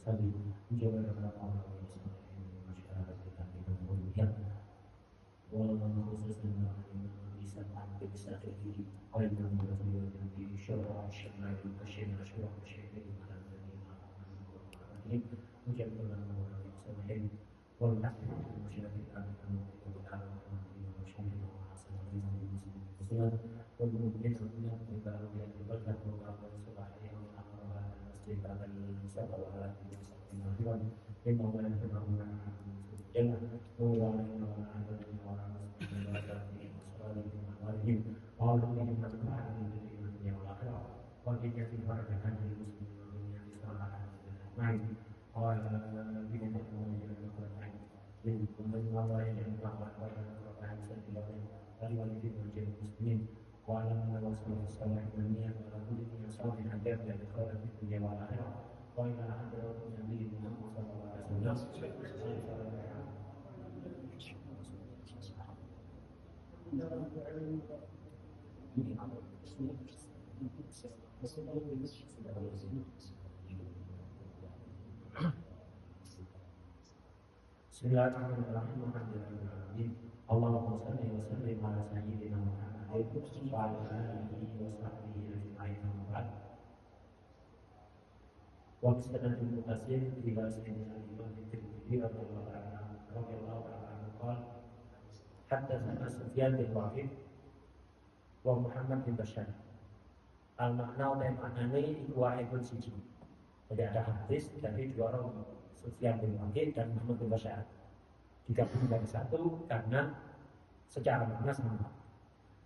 sabi mencoba beberapa orang yang masyarakat kita kemudian walaupun khusus dengan bisa tampil bisa terjadi oleh yang beliau di syurah syurah syurah syurah ini menjadi dalam orang yang selain walaupun masyarakat kita kemudian tentunya kita yang berkat beberapa surah yang mengamalkan masjid akan sahabat yang mengamalkan pembangunan dengan mengulangi orang Bismillahirrahmanirrahim. Allahumma shalli wa sallim ala sayyidina Muhammad wa ala alihi wa sahbihi ajma'in. Wa bismillahir mutasir ila sayyidina Imam Tirmidzi radhiyallahu anhu qala haddatsana Sufyan bin Wahid wa Muhammad bin Bashar. Al-makna dan maknanya Wahid bin siji. Jadi ada hadis dari dua orang, Sufyan bin Wahid dan Muhammad bin Bashar. Digabung dari satu karena secara makna sama.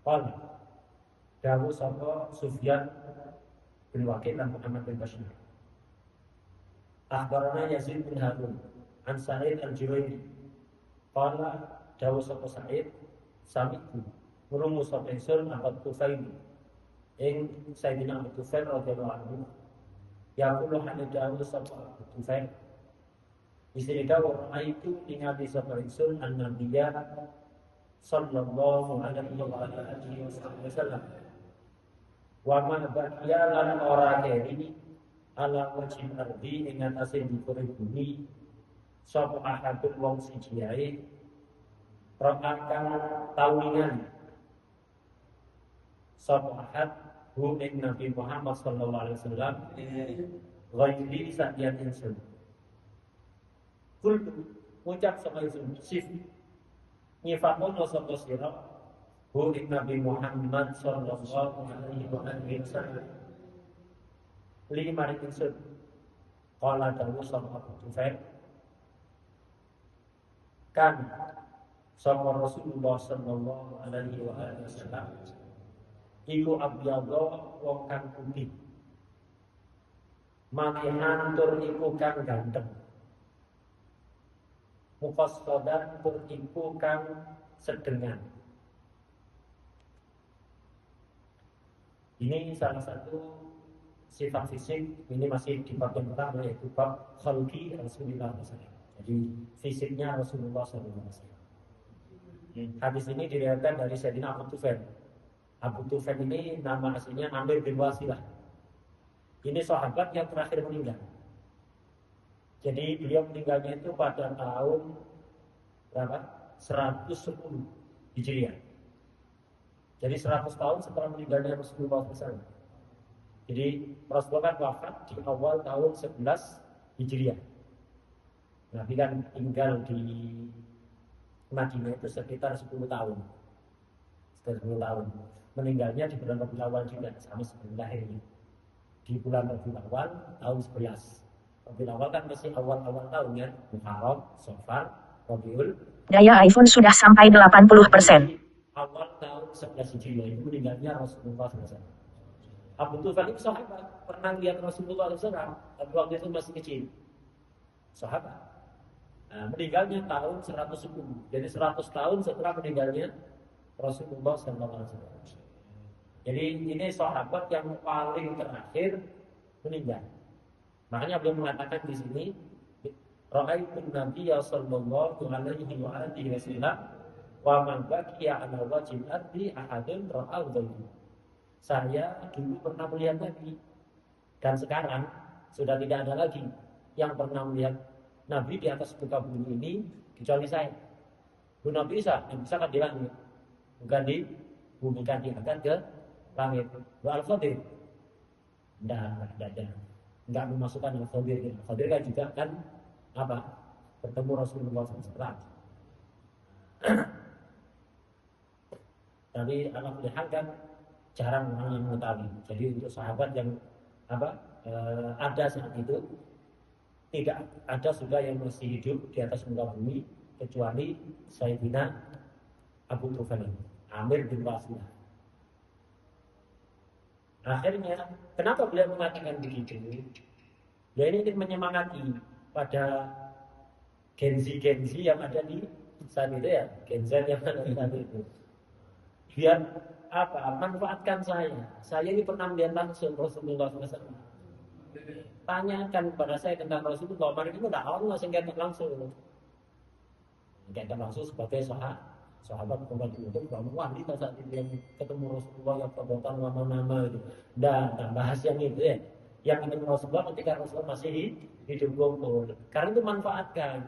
Qala dawu sapa Sufyan bin Wahid dan Muhammad bin Bashar. Akhbarana Yazid bin Harun an Sa'id al-Juwayni. Qala dawu sapa Sa'id sami'tu krungu sapa ingsun Abu Tufail ing Sayyidina Abu Tufail radhiyallahu anhu yaqulu hadahu sapa Abu Tufail istri dawu itu ningali sapa ingsun an-nabiyya sallallahu alaihi wasallam wa ma baqiya lan ora keri ala wajib ardi ing atase dikure bumi sapa ahadun wong siji ae rakakan taulingan sapa ahad hu ing Nabi Muhammad sallallahu alaihi wasallam ghairi sadian insun kul ucap sapa insun sif nyifakono sapa sira hu ing Nabi Muhammad sallallahu alaihi wasallam lima insun qala dawu sapa Abu Tufail kan sapa Rasulullah sallallahu alaihi wasallam iku abiyallah wong kang putih makihan tur iku kang ganteng mufassadan tur iku kang sedengan. Ini salah satu sifat fisik, ini masih di bab yang pertama yaitu bab khalqi Rasulullah SAW. Jadi fisiknya Rasulullah SAW. Hadis ini diriwayatkan dari Sayyidina Abu Tufail. Abu Tufail ini nama aslinya Amir bin Wasilah. Ini sahabat yang terakhir meninggal. Jadi beliau meninggalnya itu pada tahun berapa? 110 Hijriah. Jadi 100 tahun setelah meninggalnya Rasulullah SAW. Jadi Rasulullah kan wafat di awal tahun 11 Hijriah. Nabi kan tinggal di Madinah itu sekitar 10 tahun. Sekitar 10 tahun. Meninggalnya di bulan Rabiul Awal juga sama sebelum lahirnya. Di bulan Rabiul Awal tahun 11. Rabiul Awal kan masih awal-awal tahun ya. Muharram, Safar, Rabiul. Daya iPhone sudah sampai 80%. Awal tahun 11 Hijriah itu meninggalnya Rasulullah SAW. Abu Tufail itu sahabat, pernah lihat Rasulullah SAW, tapi waktu itu masih kecil. Sahabat. Nah, meninggalnya tahun 110. Jadi 100 tahun setelah meninggalnya Rasulullah SAW. Jadi ini sahabat yang paling terakhir meninggal. Makanya beliau mengatakan di sini, Ra'aitu Nabiya sallallahu alaihi wasallam wa man baqiya ala wajhil ardi ahadun ra'al ghaibi. Saya dulu pernah melihat Nabi dan sekarang sudah tidak ada lagi yang pernah melihat Nabi di atas muka bumi ini kecuali saya. Nabi Isa kan di langit, bukan di bumi, kan diangkat ke langit. Al-Khadir tidak memasukkan Al-Khadir. Al-Khadir kan juga kan apa? Bertemu Rasulullah SAW. Tapi alhamdulillah kan jarang orang yang mengetahui. Jadi untuk sahabat yang ada saat itu, tidak ada juga yang masih hidup di atas muka bumi kecuali Sayyidina Abu Tufail, Amir bin Wasilah. Akhirnya, kenapa beliau mengatakan begitu? Ya ini ingin menyemangati pada Genzi yang ada di saat itu ya, Genzi yang ada di saat itu. Biar manfaatkan saya. Saya ini pernah melihat langsung Rasulullah SAW. Tanyakan kepada saya tentang Rasulullah. Mari itu tidak Allah sehingga langsung. Kita langsung sebagai sahabat pembantu itu bahwa wanita saat itu yang ketemu Rasulullah yang perbuatan nama-nama itu. Dan bahas yang itu ya. Yang ketemu Rasulullah ketika Rasulullah masih hidup kumpul. Karena itu manfaatkan.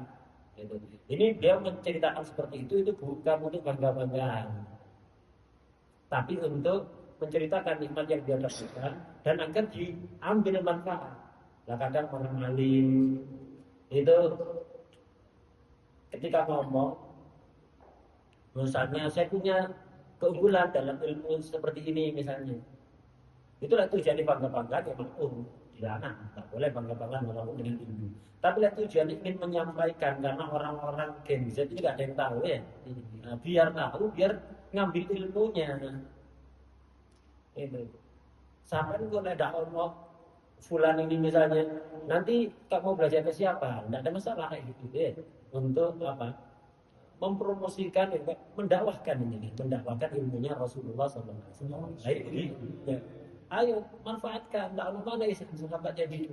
Gitu. Ini dia menceritakan seperti itu bukan untuk bangga-banggaan, tapi untuk menceritakan nikmat yang dia dapatkan dan agar diambil manfaat. Nah kadang orang alim itu ketika ngomong, misalnya saya punya keunggulan dalam ilmu seperti ini misalnya, itulah tujuan bangga-bangga ya dilarang, tak boleh bangga-bangga walaupun dengan ilmu. Tapi tujuan ingin menyampaikan karena orang-orang Gen Z itu tidak ada yang tahu ya, biar tahu, biar ngambil ilmunya. Itu sampai kalau ada Allah fulan ini misalnya, nanti kamu belajar ke siapa? Tidak ada masalah gitu ya. Untuk mempromosikan, mendakwahkan ilmunya Rasulullah SAW. Ayo manfaatkan, tidak Allah mana sahabat jadi.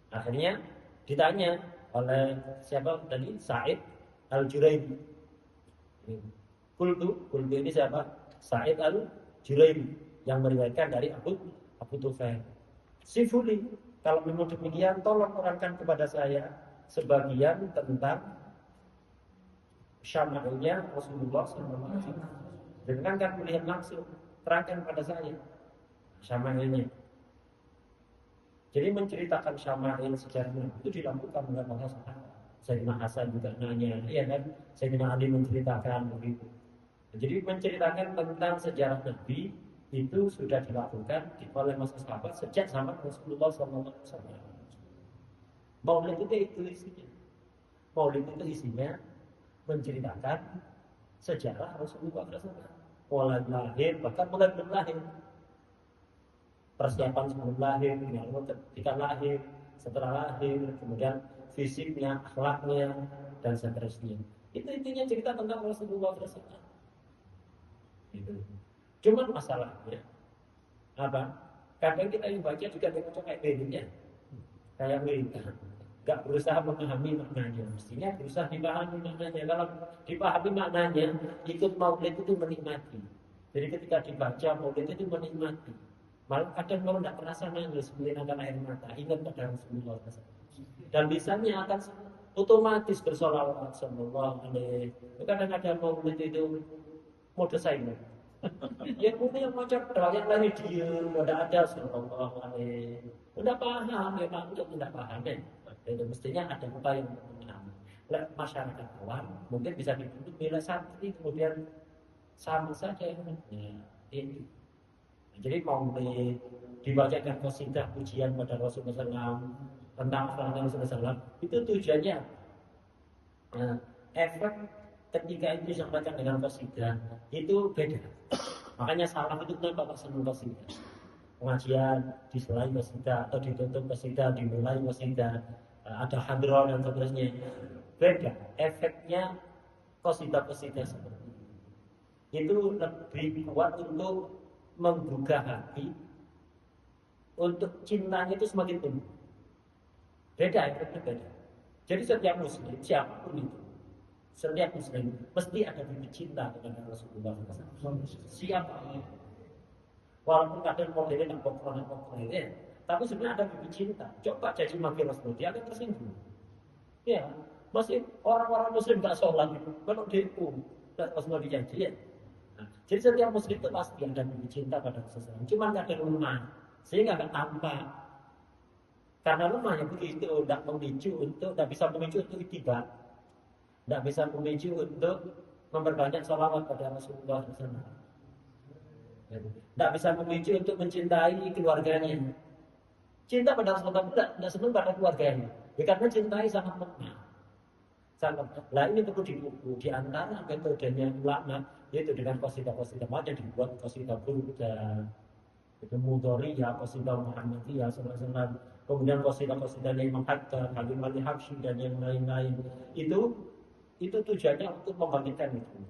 Akhirnya ditanya oleh siapa tadi? Sa'id Al-Juraybi. Kultu ini siapa? Sa'id Al-Juraybi yang meriwayatkan dari Abu Tufail. Sifuli, kalau memang demikian tolong terangkan kepada saya sebagian tentang syama'ilnya Rasulullah SAW. Dengan kan melihat langsung, terangkan kepada saya syama'ilnya. Jadi menceritakan syama'il sejarahnya itu dilakukan oleh para sahabat. Sayyidina Hasan juga nanya, iya kan? Sayyidina Ali menceritakan begitu. Jadi menceritakan tentang sejarah Nabi itu sudah dilakukan oleh masa sahabat sejak zaman Rasulullah SAW. Maulid itu isinya. Maulid itu isinya menceritakan sejarah Rasulullah SAW. Mulai lahir, bahkan mulai belum lahir. Persiapan sebelum lahir, ketika lahir, setelah lahir, kemudian fisiknya, akhlaknya, dan seterusnya. Itu intinya cerita tentang Rasulullah SAW. Itu. Cuman masalahnya kadang kita yang baca juga baca kayak bedanya, kayak mereka nggak berusaha memahami maknanya. Mestinya berusaha dipahami maknanya. Kalau dipahami maknanya, ikut maulid itu menikmati. Jadi ketika dibaca maulid itu menikmati. Malah kadang kalau tidak terasa nangis, mengenangkan air mata, ingat pada Rasulullah SAW. Dan lisannya akan otomatis bersolawat sallallahu alaihi. Kadang-kadang maulid itu mode silent. Ya punya macam doa yang lain diem, udah ada sallallahu alaihi. Udah paham ya Pak, untuk tidak paham ya. Itu mestinya ada upaya untuk memahami. Masyarakat awam mungkin bisa dituntut bila santri kemudian sama saja ya. Ini. Jadi maulid dibacakan qasidah pujian pada Rasulullah SAW tentang akhlak Rasulullah SAW, itu tujuannya efek ketika itu disampaikan dengan qasidah itu beda. Makanya salah itu kenapa Pak senang qasidah? Pengajian diselai qasidah atau ditutup qasidah, dimulai qasidah, ada hadroh dan seterusnya. Beda efeknya qasidah-qasidah seperti itu lebih kuat untuk menggugah hati, untuk cintanya itu semakin tumbuh. Beda, efeknya beda. Jadi setiap muslim, siapapun itu, setiap muslim mesti ada bibit cinta kepada Rasulullah SAW. Siapa? Walaupun kadang modelnya tidak pokok-pokok itu ya, Tapi sebenarnya ada bibit cinta. Coba caci maki Rasul, dia akan tersinggung. Ya, masih orang-orang Muslim nggak sholat itu, kalau demo, nggak Rasulullah dicaci ya. Nah, jadi setiap Muslim itu pasti ada bibit cinta pada seseorang. Cuma kadang lemah, sehingga nggak tampak. Karena lemahnya begitu, tidak memicu untuk, tidak bisa memicu untuk itibar, tidak bisa memicu untuk memperbanyak sholawat pada Rasulullah SAW. Tidak bisa memicu untuk mencintai keluarganya. Cinta pada Rasulullah tidak senang pada keluarganya. Ya, karena cintai sangat lemah. Sangat. Nah ini perlu dibuku. Di antara metodenya ulama, yaitu dengan qasidah-qasidah ada dibuat qasidah Burda, itu Mudhoriyah, qasidah Muhammadiyah, sallallahu. Kemudian qasidah-qasidahnya Imam Hatta, Kalimat Habsyi dan yang lain-lain. Itu tujuannya untuk membangkitkan itu.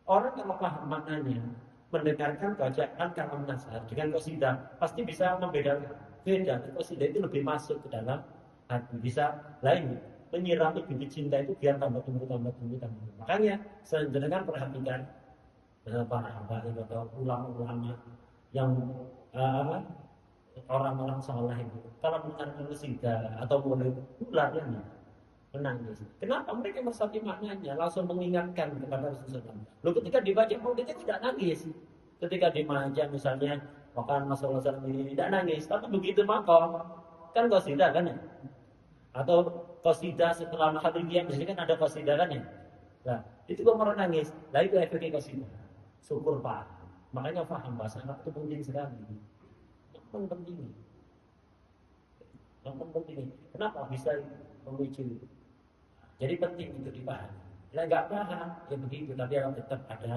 Orang kalau paham maknanya, mendengarkan bacaan kalam nasihat dengan qasidah pasti bisa membedakan. Beda, qasidah itu lebih masuk ke dalam hati, bisa lain menyirami bibit cinta itu biar tambah tumbuh. Makanya dengan perhatikan para habaib atau ulama-ulama yang orang-orang saleh itu kalau mendengarkan qasidah atau mulai ularnya menangis. Kenapa? Mereka meresapi maknanya, langsung mengingatkan kepada Rasulullah. Lalu ketika dibaca maulid itu tidak nangis. Ketika dibaca misalnya makan Rasulullah SAW ini tidak nangis, tapi begitu makom kan qasidah kan ya? Atau qasidah setelah Mahadiyah misalnya kan ada qasidah kan ya? Nah, itu kok orang nangis. Nah itu efeknya qasidah. Syukur Pak. Makanya paham bahasa Arab itu penting sekali. Yang penting. Kenapa bisa memicu? Jadi penting untuk dipahami. Nah nggak paham ya begitu, tapi kalau tetap ada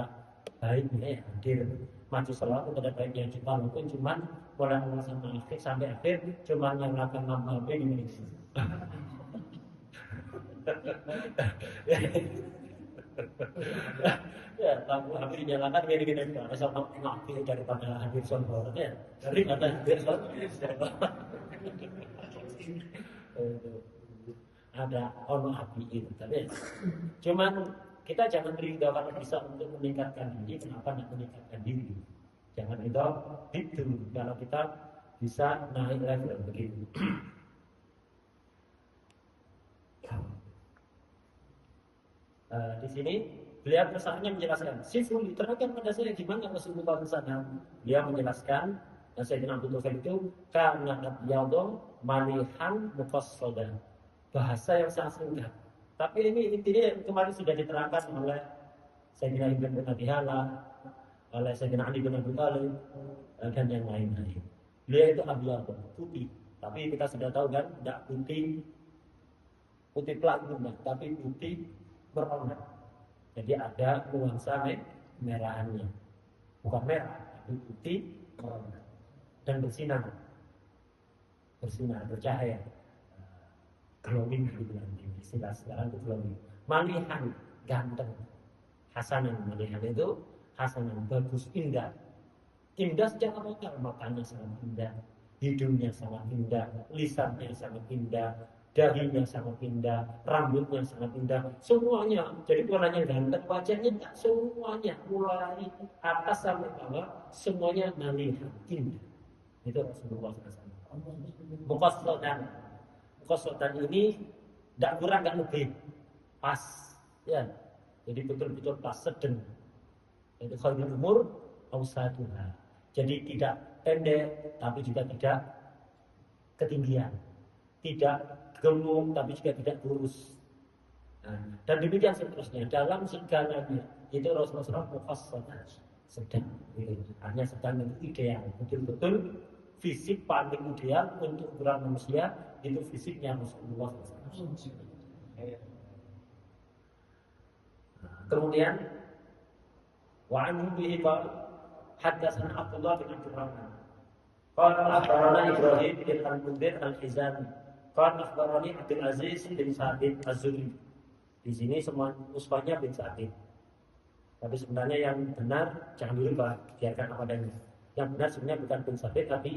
baiknya ya hadir maju selalu ada baiknya kita walaupun cuman mulai awal sampai akhir cuman yang akan nama ini. Ya, lampu hampir nyalakan gini-gini ada sama ngapi daripada hadir sombor ya. Daripada hadir sombor. Ada ono api itu tapi cuman kita jangan rindu kalau bisa untuk meningkatkan diri. Kenapa tidak meningkatkan diri? Jangan itu kalau kita bisa naik level begitu. Di sini beliau kesannya menjelaskan siful terangkan pada saya gimana Rasulullah SAW. Dia menjelaskan dan Sayyidina Abu Tufail itu karena yadong manihan mufassadan, bahasa yang sangat singkat. Tapi ini intinya kemarin sudah diterangkan oleh Sayyidina Ibn Abi Hala, oleh Sayyidina Ali bin Abi Thalib dan yang lain-lain. Beliau itu abyad, putih. Tapi kita sudah tahu kan, tidak putih platinum, tapi putih berwarna. Jadi ada nuansa merahannya, bukan merah, tapi putih berwarna dan bersinar, bercahaya. Glowing gitu nanti istilah sekarang itu glowing. Malihan ganteng, hasanan malihan itu hasanan bagus indah secara total, matanya sangat indah, hidungnya sangat indah, lisannya sangat indah, dahinya sangat indah, rambutnya sangat indah, semuanya. Jadi bukan hanya ganteng wajahnya, tak semuanya mulai atas sampai bawah semuanya malihan indah. Itu Rasulullah SAW. Muqassatan ini tidak kurang tidak lebih pas ya, jadi betul-betul pas sedang. Itu khairul umur awsatuha. Jadi tidak pendek tapi juga tidak ketinggian, tidak gemuk tapi juga tidak kurus. Dan demikian seterusnya dalam segalanya itu Rasulullah muqassatan sedang. Hanya sedang itu ideal, betul-betul fisik paling ideal untuk ukuran manusia itu fisiknya Rasulullah SAW. Kemudian wa anhu bihi haddatsana Abdullah bin Abdurrahman qala akhbarana Ibrahim bin al-Mundir al-Hizami qala akhbarani Abdul Aziz bin Sa'id az-Zuri. Di sini semua usbahnya bin Sa'id. Tapi sebenarnya yang benar jangan dulu biarkan apa adanya. Yang benar sebenarnya bukan bin Sa'id tapi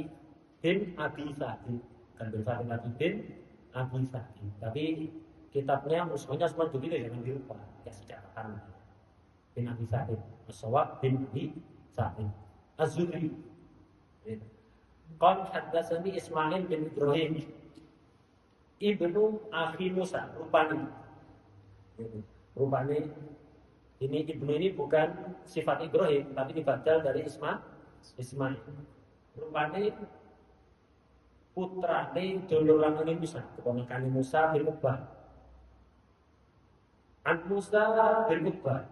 bin Abi Sa'id. Bukan bin Sa'id tapi bin Abi Sa'id. Tapi kitabnya musuhnya semua begitu, jangan dilupa. Ya sejarah bin Abi Sa'id. As-Sawab bin Abi Sa'id Az-Zuhri. Qala haddatsani Ismail bin Ibrahim ibnu Akhi Musa, rupane ini ibnu ini bukan sifat Ibrahim tapi dibadal dari Ismail. Rupane putrane dulurane Musa, keponakane Musa bin Uqbah. An Musa bin Uqbah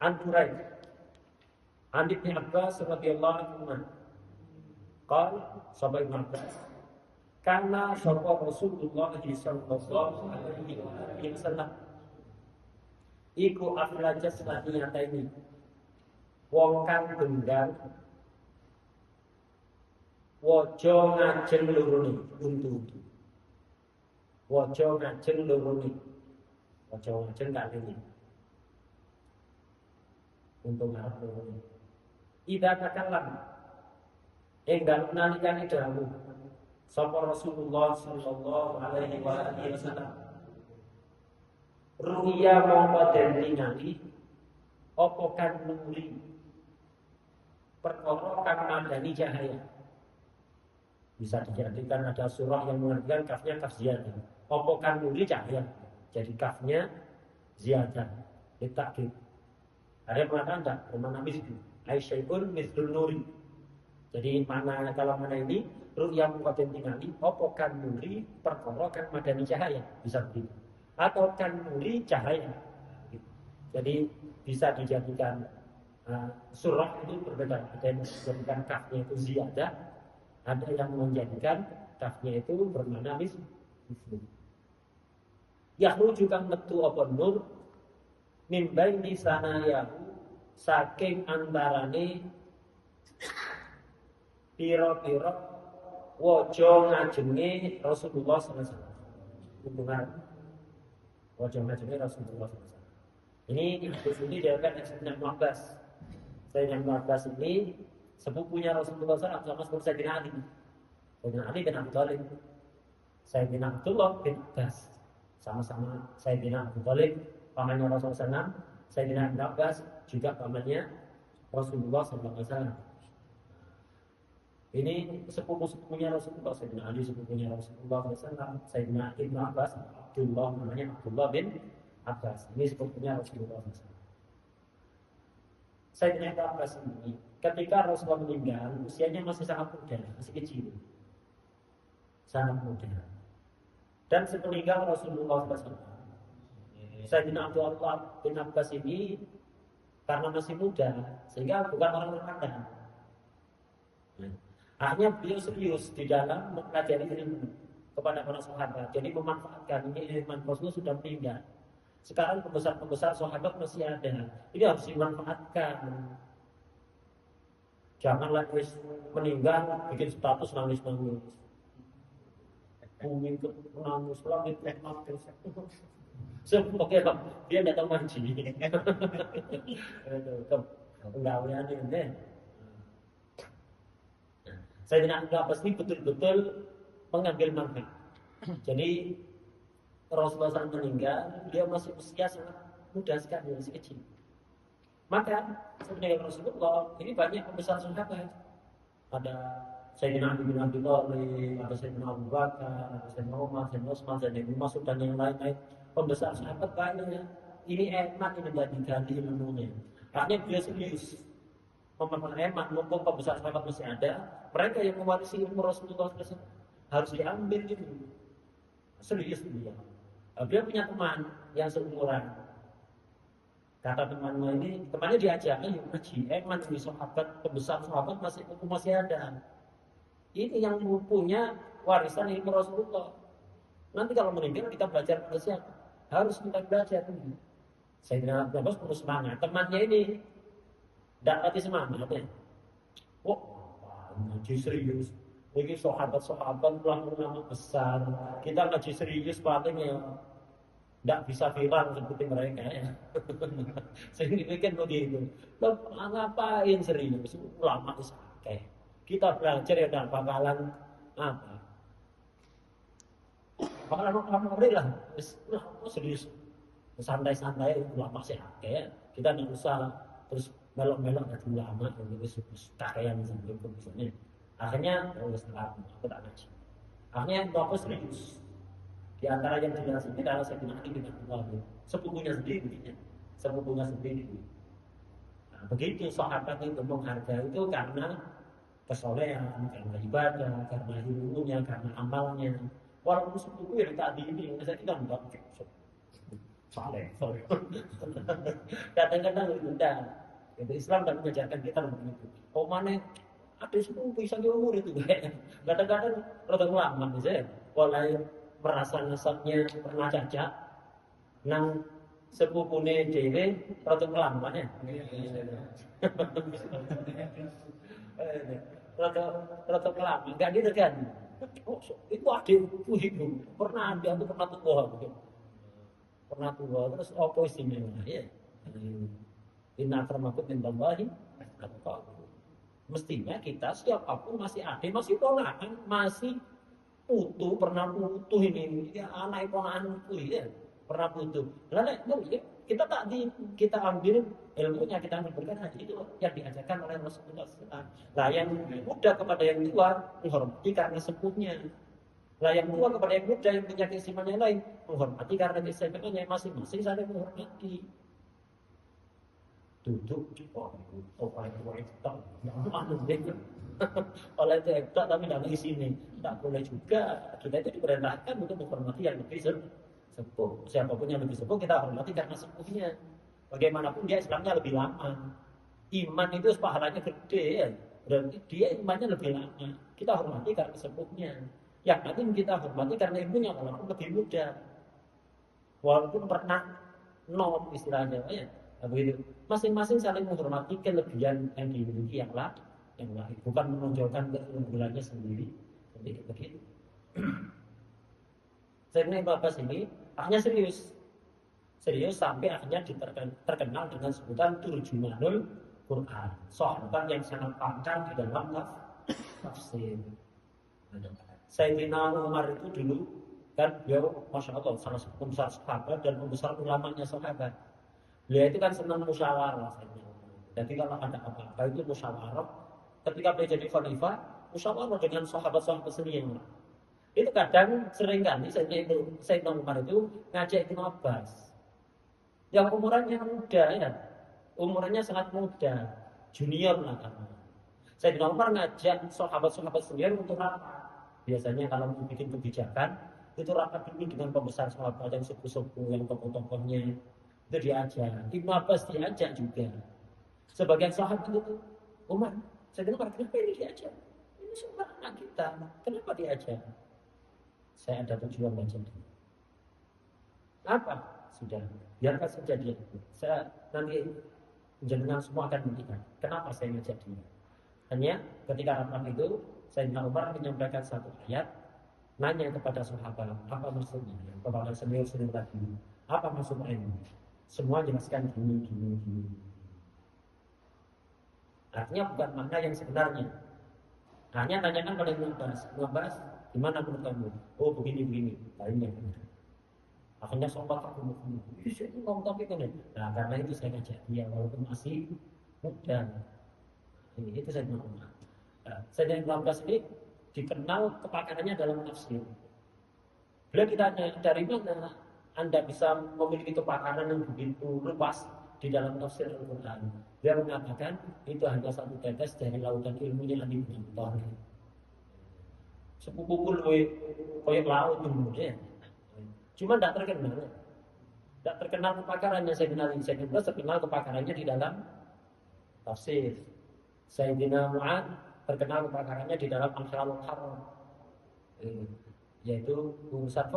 an Buraid an Ibnu Abbas radhiyallahu anhu. Qala sahabat Ibnu Abbas karena sapa Rasulullah sallallahu alaihi wasallam iku aflajas nyata ini wong kang gendang waja ngajeng lorone untu waja ngajeng lorone waja ngajeng kalene untu ngarep lorone ida kakallam enggal nalikane dawuh sapa Rasulullah sallallahu alaihi wasallam ruya mongko den ningali apa kan nuri perkara kang mandani cahaya. Bisa dijadikan ada surah yang mengartikan kafnya kaf ziyadah. Apa kan nuri cahaya. Jadi kafnya ziyadah. Ditakdir. Ada yang mengatakan tak? Bermakna mislu. Aisyai'un mislul nuri. Jadi mana kalau mana ini ru'ya muqaddam tingali apa kan nuri perkara kan madani cahaya. Bisa begitu. Atau kan nuri cahaya. Jadi bisa dijadikan surah itu berbeda. Ada yang menjadikan kafnya itu ziyadah. Ada yang menjadikan kafnya itu bermakna mislu. Yahru juga metu apa nur mimbai di sana yahu saking antarane piro-piro waja ngajenge Rasulullah sallallahu alaihi wasallam. Hubungan waja ngajenge Rasulullah sallallahu alaihi wasallam. Ini disebut dengan Sayyidina Abbas. Sayyidina Abbas ini sepupunya Rasulullah SAW sama seperti Sayyidina Ali. Sayyidina Ali bin Abi Thalib, Sayyidina Abdullah bin Abbas, sama-sama Sayyidina Abu Thalib, pamannya Rasulullah SAW, Sayyidina Ibn Abbas juga pamannya Rasulullah SAW. Ini sepupu-sepupunya Rasulullah, Sayyidina Ali sepupunya Rasulullah SAW, Sayyidina Ibn Abbas, Abdullah namanya Abdullah bin Abbas. Ini sepupunya Rasulullah SAW. Sayyidina Ibn Abbas ini ketika Rasulullah meninggal usianya masih sangat muda, masih kecil, sangat muda. Dan sepeninggal Rasulullah SAW, Sayyidina Abdullah bin Abbas ini karena masih muda sehingga bukan orang terpandang. Akhirnya beliau serius di dalam mempelajari ilmu kepada para sahabat. Jadi memanfaatkan ini ilmu Rasulullah sudah meninggal. Sekarang pembesar-pembesar sahabat masih ada. Ini harus dimanfaatkan. Janganlah wis meninggal bikin status nangis-nangis. Bumi nangis langit nangis. Semoga dia tidak tahu manji. Itu penggawean ini. Sayyidina Abbas ini betul-betul mengambil manfaat. Jadi Rasulullah SAW meninggal, dia masih usia sangat muda sekali, masih kecil. Maka sebenarnya Rasulullah ini banyak pembesar sahabat. Ada Sayyidina Ali bin Abi Thalib, ada Sayyidina Abu Bakar, ada Sayyidina Umar, Sayyidina Utsman, Sayyidina Ibnu Mas'ud dan yang lain-lain. Pembesar sahabat banyak. Ini enak ini diganti ilmunya. Akhirnya dia serius memperoleh emak, mumpung pembesar sahabat masih ada, mereka yang mewarisi ilmu Rasulullah SAW harus diambil gitu. Serius dia. Dia punya teman yang seumuran. Kata temannya ini, temannya diajak, ayo ngaji. Emak di sahabat, pembesar sahabat masih ada. Ini yang punya warisan ilmu Rasulullah. Nanti kalau meninggal kita belajar pada siapa? Harus kita belajar dulu. Sayyidina Abbas perlu semangat. Temannya ini tidak hati semangatnya. Oh, ngaji serius. Ini sahabat-sahabat ulama besar. Kita ngaji serius paling ya tidak bisa viral seperti mereka ya. Sehingga kan begitu. Lo ngapain serius? Ulama isakai. Kita belajar ya tidak bakalan apa? Bakalan apa lah? Serius. Santai-santai ulama isakai ya. Kita tidak usah terus melok-melok dari ulama yang itu karya misalnya. Akhirnya setelah aku tak ngaji. Akhirnya aku serius. Di antara yang jelas ini adalah saya bilang ini dengan Allah, sepupunya sendiri, sepupunya sendiri. Nah, begitu sahabat itu menghargai itu karena kesolehan, karena ibadah, karena ilmunya, karena amalnya. Walaupun sepupu yang tadi ini, saya tidak enggak saleh. Kadang-kadang udah, itu Islam dan mengajarkan kita begitu. Oh mana ada sepupu bisa di umur itu kadang-kadang rada lama misalnya mulai merasa nasabnya pernah cacat nang sepupune dhewe rada lama ya rada lama enggak gitu kan oh, itu adikku itu pernah dia tuh pernah tua gitu pernah tua terus apa istimewa ya inna akramakum indallahi atqakum. Mestinya kita siapapun masih adik, masih ponakan, masih putu, pernah putu ini, ya anak ponakan itu ya, pernah putu. Lalu ya, kita tak kita ambil ilmunya, kita ambil haji itu yang diajarkan oleh Rasulullah SAW. Nah yang muda kepada yang tua menghormati karena sepuhnya. Nah yang tua kepada yang muda yang punya keistimewaan yang lain menghormati karena keistimewaannya masing-masing saling menghormati. Duduk oleh TikTok tapi tidak di sini tidak boleh juga kita itu diperintahkan untuk menghormati yang lebih sepuh siapapun yang lebih sepuh kita hormati karena sepuhnya bagaimanapun dia Islamnya lebih lama iman itu pahalanya gede ya berarti dia imannya lebih lama kita hormati karena sepuhnya yang nanti kita hormati karena ilmunya walaupun lebih muda walaupun pernah nom istilahnya ya begitu. Masing-masing saling menghormati kelebihan yang dimiliki yang lain, bukan menonjolkan keunggulannya sendiri. Seperti begitu. Sayyidina Ibnu Abbas ini akhirnya serius sampai akhirnya terkenal dengan sebutan Turjumanul Quran. Sahabat yang sangat pakar di dalam tafsir. Sayyidina Umar itu dulu kan beliau masya Allah salah satu pembesar sahabat dan pembesar ulamanya sahabat. Beliau itu kan senang musyawarah. Jadi kalau ada apa-apa itu musyawarah. Ketika beliau jadi khalifah, musyawarah dengan sahabat-sahabat sendiri. Itu kadang sering kali Sayyidina Umar itu ngajak Ibnu Abbas. Yang umurannya muda ya. Umurnya sangat muda. Junior lah kan. Sayyidina Umar ngajak sahabat-sahabat sendiri untuk rapat. Biasanya kalau mau bikin kebijakan, itu rapat dulu dengan pembesar sahabat yang sepuh-sepuh, yang tokoh-tokohnya. Itu diajak, Ibnu Abbas diajak juga. Sebagian sahabat itu, Umar, saya dengar kenapa ini diajak? Ini semua anak kita, kenapa diajak? Saya ada tujuan macam itu. Apa? Sudah, biarkan saja dia. Saya nanti jenengan semua akan mendengar. Kenapa saya ngajak dia? Hanya ketika rapat itu, Sayyidina Umar menyampaikan satu ayat, nanya kepada sahabat, apa maksudnya? Kepada senior tadi, apa maksudnya ini? Semua jelaskan gini. Artinya bukan makna yang sebenarnya. Hanya tanyakan pada Ibnu gimana menurut kamu? Oh begini. Lainnya. Akhirnya sahabat aku bisa ngomong tapi kan. Nah karena itu saya ngajak dia walaupun masih muda. Itu saya mau. Saya Ibnu Abbas ini dikenal kepakarannya dalam tafsir. Beliau ditanya dari mana Anda bisa memiliki kepakaran yang begitu luas di dalam tafsir Al-Quran. Dia mengatakan itu hanya satu tetes dari lautan ilmunya Andi bin Abdullah. Sepupu koyok laut kemudian. Cuma tidak terkenal. Tidak terkenal kepakarannya Sayyidina terkenal kepakarannya di dalam tafsir. Sayyidina Mu'ad terkenal kepakarannya di dalam Al-Haram yaitu urusan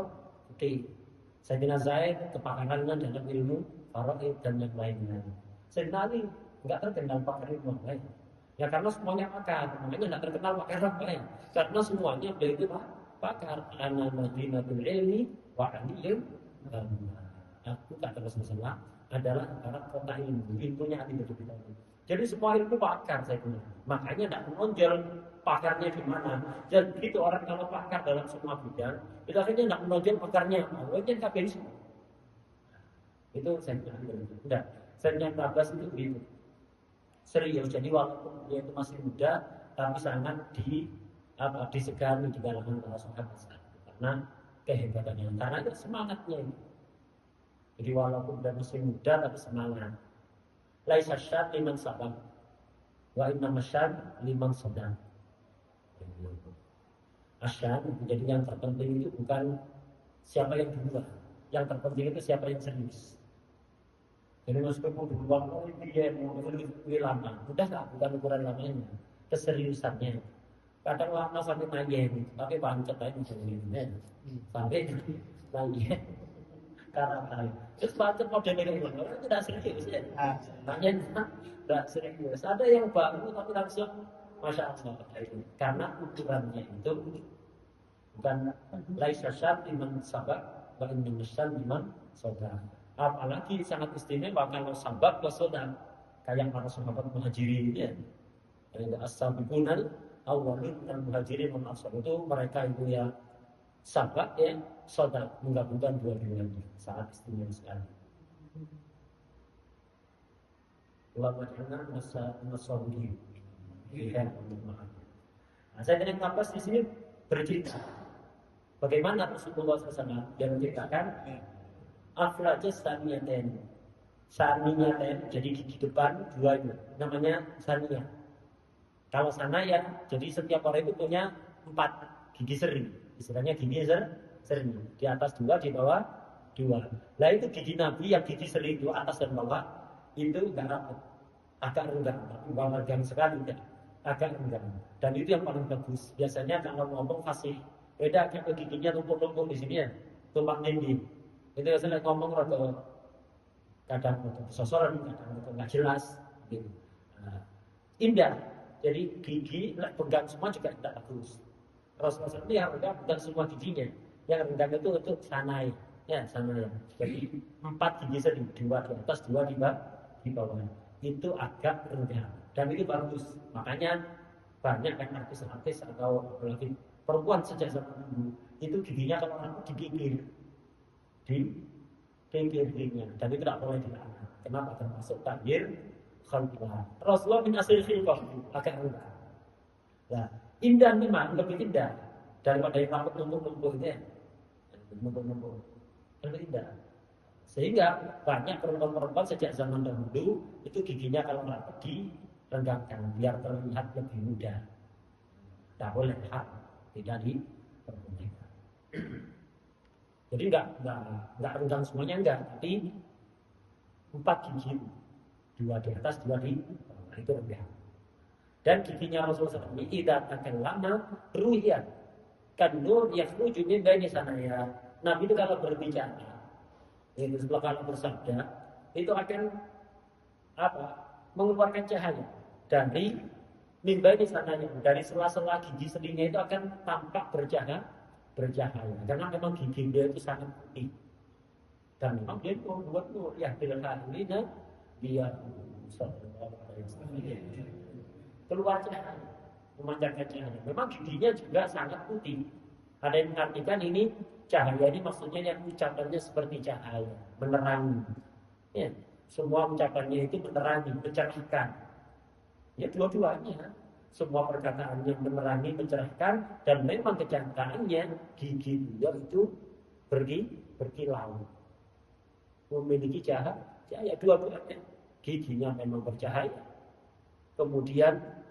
fikih. Sayyidina Zaid kepakarannya dalam ilmu faraid dan yang lainnya. Sayyidina Ali enggak terkenal pakar ilmu lain. Ya karena semuanya pakar, makanya enggak terkenal pakar apa ya. Karena semuanya beliau itu pakar. Ana madinatul ilmi wa aliyun. Aku kata Rasulullah adalah antara kota ilmu, ilmunya Ali bin Abi Thalib. Jadi semua ilmu pakar saya bilang. Makanya tidak menonjol pakarnya di mana. Dan begitu orang kalau pakar dalam semua bidang, itu akhirnya tidak menonjol pakarnya. Awalnya kabeh semua. Itu saya bilang. Enggak. Saya Abbas itu begitu. Serius. Jadi walaupun dia itu masih muda, tapi sangat disegani di kalangan para sahabat karena kehebatannya, karena itu semangatnya. Jadi walaupun dia masih muda tapi semangat. Laisa syad liman sabaq wa inna masyad liman sadaq. Asyad, jadi yang terpenting itu bukan siapa yang duluan, yang terpenting itu siapa yang serius. Jadi meskipun duluan, dia mau lebih lama, udah nggak, bukan ukuran lamanya, keseriusannya. Kadang lama sampai main, tapi pancet aja misalnya, sampai main karena terus pancet modelnya orang tidak serius ya, main tidak serius. Ada yang baru tapi langsung Masya Allah, karena ukurannya itu bukan laisa syad liman sabaq wa inna syad liman sadaq. Apalagi sangat istimewa kalau sabaq wa sadaq, kayak para sahabat muhajirin ya. As-sabiqunal awwalun al muhajirin wal ansar, itu mereka itu ya sabaq ya sadaq, menggabungkan dua-duanya, sangat istimewa sekali. Ulama jangan masalah Nah, saya dengan Abbas di sini bercerita bagaimana Rasulullah SAW yang menceritakan afraja saniyaten, jadi gigi depan dua itu namanya saniyah. Kalau sanaya, jadi setiap orang itu punya 4 gigi seri, istilahnya gigi seri, di atas 2, di bawah 2. Nah itu gigi Nabi yang gigi seri itu atas dan bawah itu enggak rapat, agak renggang, tapi renggang sekali enggak. Agak renggang, dan itu yang paling bagus. Biasanya kalau ngomong fasih, beda kan giginya tumpuk-tumpuk di sini ya, tumpang tindih. Itu biasanya ngomong rada kadang sosoran, kadang nggak jelas, gitu. Nah, indah. Jadi gigi pegang semua juga tidak bagus. Rasulullah ini yang renggang bukan semua giginya, yang renggang itu untuk sanai, ya sanai. Jadi 4 gigi seri, 2 di atas, 2 di bawah. Itu agak rendah dan itu bagus. Makanya banyak kan artis-artis atau apalagi perempuan sejak zaman dulu itu giginya kalau aku di pinggirnya, dan itu tidak boleh dilarang. Kenapa? Termasuk takbir khalqah. Rasulullah bin asir khilqah agak rendah. Nah, indah memang lebih indah daripada yang rambut numpuk-numpuk itu ya. Numpuk-numpuk lebih indah. Sehingga banyak perempuan-perempuan sejak zaman dahulu itu giginya kalau rapat direnggangkan biar terlihat lebih muda. Tak boleh tidak diperbolehkan. Jadi enggak renggang semuanya enggak, tapi 4 gigi, 2 di atas, 2 di bawah, itu rendah. Dan giginya Rasulullah SAW idza takallama ru'ya kan nur yakhruju min baini sanaya. Nabi itu kalau berbicara itu setelah kalau bersabda itu akan mengeluarkan cahaya dari mimba di sananya, dari sela-sela gigi serinya itu akan tampak bercahaya karena memang gigi dia itu sangat putih dan memang dia membuat nur ya bilha ini dia keluar cahaya, memancarkan cahaya. Memang giginya juga sangat putih. Ada yang mengartikan ini cahaya ini maksudnya yang ucapannya seperti cahaya, menerangi. Ya, semua ucapannya itu menerangi, mencerahkan. Ya dua-duanya, semua perkataannya menerangi, mencerahkan, dan memang kecantikannya gigi beliau itu berkilau, memiliki cahaya dua-duanya. Giginya memang bercahaya, kemudian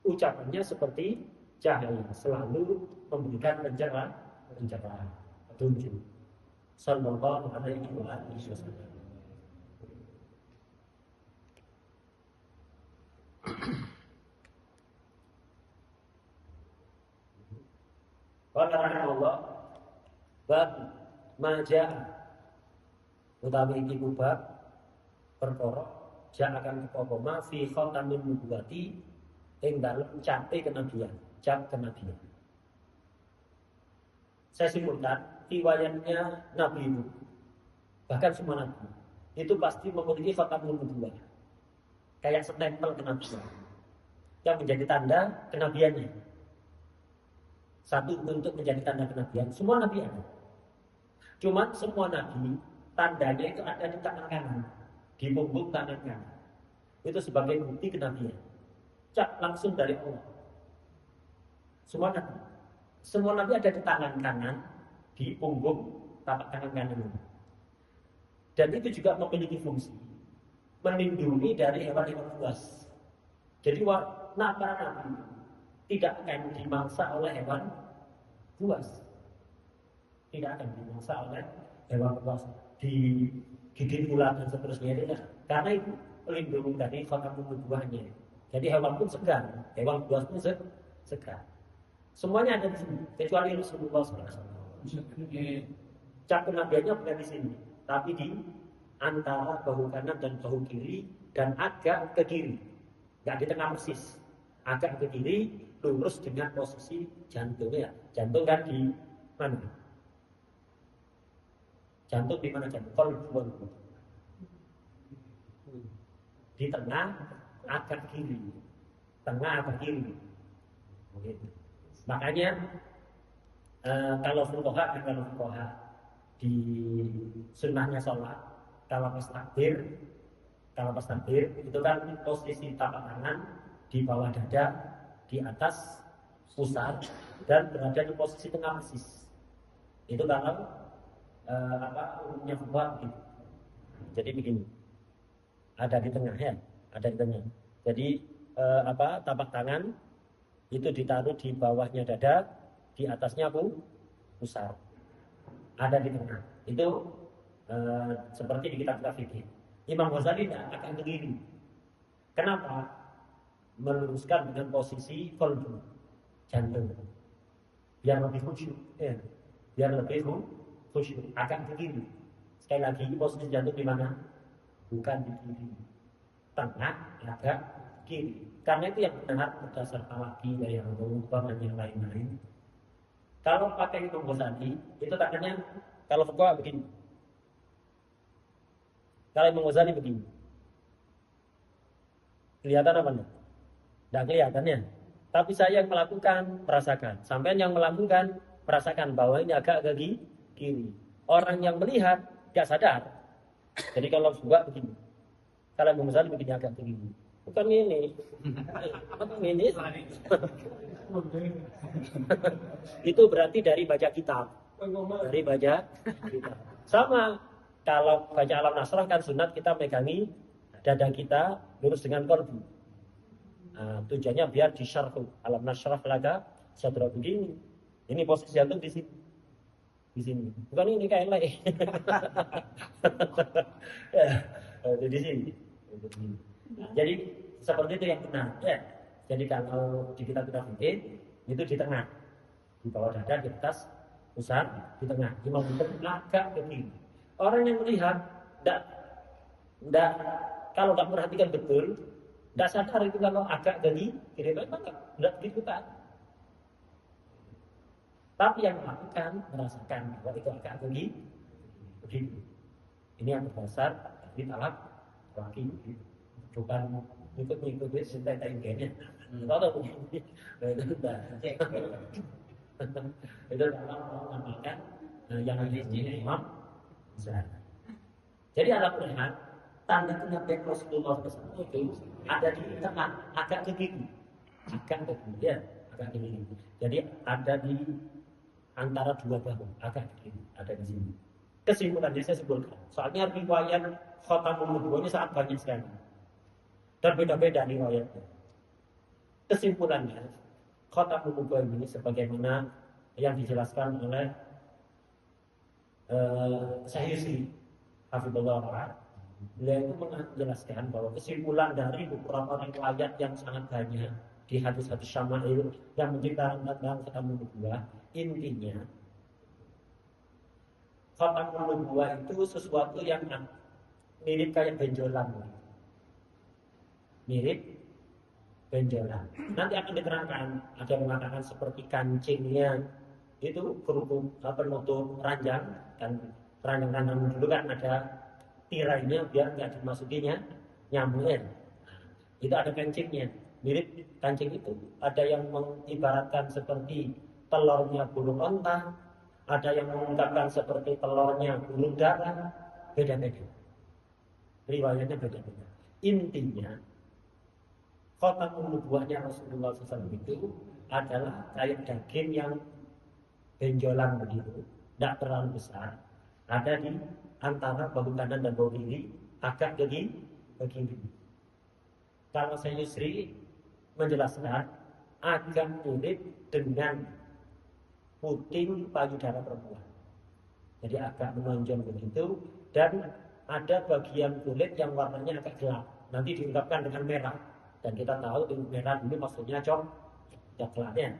ucapannya seperti cahaya, selalu memberikan pencerahan, petunjuk. Sallallahu alaihi wasallam. Qala Allah bab maja utawi iki bab perkara ja akan kepoma fi khatamin nubuwati ing dalem cape kenabian, cap kenabian. Saya simpulkan riwayatnya Nabi itu, bahkan semua Nabi itu pasti memiliki khatamun nubuwah, kayak stempel kenabian yang menjadi tanda kenabiannya. Satu untuk menjadi tanda kenabian, semua Nabi ada. Cuma semua Nabi tandanya itu ada di tangan kanan, di punggung tangan kanan. Itu sebagai bukti kenabian. cap langsung dari Allah. Semua nabi ada di tangan kanan, di punggung tapak tangan kanan ini. Dan itu juga memiliki fungsi melindungi dari hewan-hewan buas. Jadi para nabi tidak akan dimangsa oleh hewan buas. Tidak akan dimangsa oleh hewan buas, digigit ular dan seterusnya tidak. Karena itu pelindung dari khotamul nubuwahnya. Jadi hewan pun segar, hewan buas pun segar. Semuanya ada di sini, kecuali Rasulullah SAW. Cap kenabiannya bukan di sini, tapi di antara bahu kanan dan bahu kiri dan agak ke kiri, nggak di tengah persis, agak ke kiri, lurus dengan posisi jantungnya. Jantung kan di mana? Jantung di mana jantung? Kolbu. Di tengah agak kiri, tengah agak kiri. Begitu. Makanya kalau fuqaha di sunnahnya sholat, kalau pas takbir itu kan posisi tapak tangan di bawah dada, di atas pusar dan berada di posisi tengah persis. Itu kalau umumnya fuqaha gitu. Jadi begini, ada di tengah ya, ada di tengah. Jadi tapak tangan itu ditaruh di bawahnya dada, di atasnya pusar, ada di tengah. Itu seperti di kitab fikih. Imam Ghazali akan begini. Kenapa? Meluruskan dengan posisi kolbu, jantung, biar lebih khusyuk, ya. Biar lebih khusyuk. Akan begini. Sekali lagi posisi jantung di mana? Bukan di kiri, tengah, agak kiri. Karena itu yang benar berdasarkan lagi dari yang dan yang lain-lain. Kalau pakai Imam Ghazali, itu tandanya kalau fuqaha begini. Kalau Imam Ghazali begini. Kelihatan apa enggak? Enggak kelihatan ya. Tapi saya yang melakukan, merasakan. Sampai yang melakukan, merasakan bahwa ini agak ke kiri. Orang yang melihat, enggak sadar. Jadi kalau fuqaha begini. Kalau Imam Ghazali begini agak begini. Bukan ini. Bukan ini. Itu berarti dari baca kitab. Dari baca kitab. Sama kalau baca alam nasrah kan sunat kita megangi dada kita lurus dengan kolbu. Nah, tujuannya biar disyarhu alam nasrah laka sadra begini. Ini posisi jantung di sini. Di sini. Bukan ini kayak lain. Di sini. Nah, jadi seperti itu yang benar ya. Jadi kalau di kitab fikih itu di tengah, di bawah dada, di atas pusar, di tengah. Imam Ghazali agak ke kiri. Orang yang melihat tidak kalau tidak perhatikan betul, tidak sadar itu kalau agak ke kiri, memang tidak begitu kan. Tapi yang melakukan merasakan bahwa itu agak ke kiri, begitu. Ini yang berdasar dari talak laki, bukan ikut sintetik kayaknya. Kalau begini, itu sudah itu mengamalkan yang namanya imam. Jadi ada pilihan tanda kenabian Rasulullah SAW itu ada di tengah, agak ke kiri, agak ke kiri, ya, agak ke kiri. Jadi ada di antara dua bahu, agak ke kiri, ada di sini. Kesimpulannya saya sebutkan, soalnya riwayat khotamul nubuwah ini sangat banyak sekali dan beda-beda riwayatnya. Kesimpulannya, khotamul nubuwah ini sebagaimana yang dijelaskan oleh Sayyidi Hafizullah Ta'ala, beliau itu menjelaskan bahwa kesimpulan dari beberapa riwayat yang sangat banyak di hadis-hadis syama'il yang menceritakan tentang khotamul nubuwah, intinya khotamul nubuwah itu sesuatu yang mirip kayak benjolan, mirip benjolan. Nanti akan diterangkan, ada yang mengatakan seperti kancingnya itu berhubung penutup ranjang, dan ranjang-ranjang dulu kan ada tirainya biar nggak dimasukinya nyamuknya. Itu ada kancingnya, mirip kancing itu. Ada yang mengibaratkan seperti telurnya burung onta, ada yang mengungkapkan seperti telurnya burung dara, beda-beda. Riwayatnya beda-beda. Intinya khotamul nubuwahnya Rasulullah SAW itu adalah kayak daging yang benjolan begitu, tidak terlalu besar, ada di antara bahu kanan dan bahu kiri, agak ke kiri. Kalau saya Yusri menjelaskan agak mirip dengan puting payudara perempuan. Jadi agak menonjol begitu, dan ada bagian kulit yang warnanya agak gelap. Nanti diungkapkan dengan merah, dan kita tahu merah ini maksudnya coklatnya.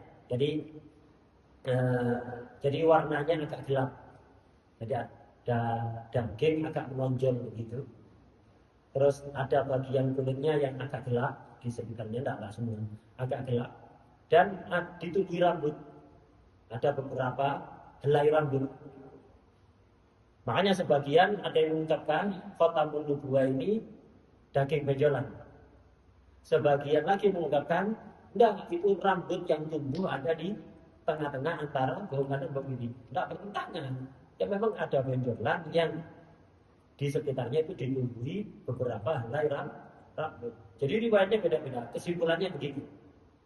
Jadi warnanya agak gelap. Jadi ada daging agak menonjol begitu. Terus ada bagian kulitnya yang agak gelap, di sekitarnya tidak semua, agak gelap. Dan ditutupi rambut. Ada beberapa helai rambut. Makanya sebagian ada yang mengucapkan khotamul nubuwah ini daging benjolan. Sebagian lagi mengungkapkan enggak, itu rambut yang tumbuh ada di tengah-tengah antara bahu kanan dan bahu kiri. Enggak bertentangan. Ya memang ada benjolan yang di sekitarnya itu ditumbuhi beberapa helai rambut. Jadi riwayatnya beda-beda. Kesimpulannya begitu.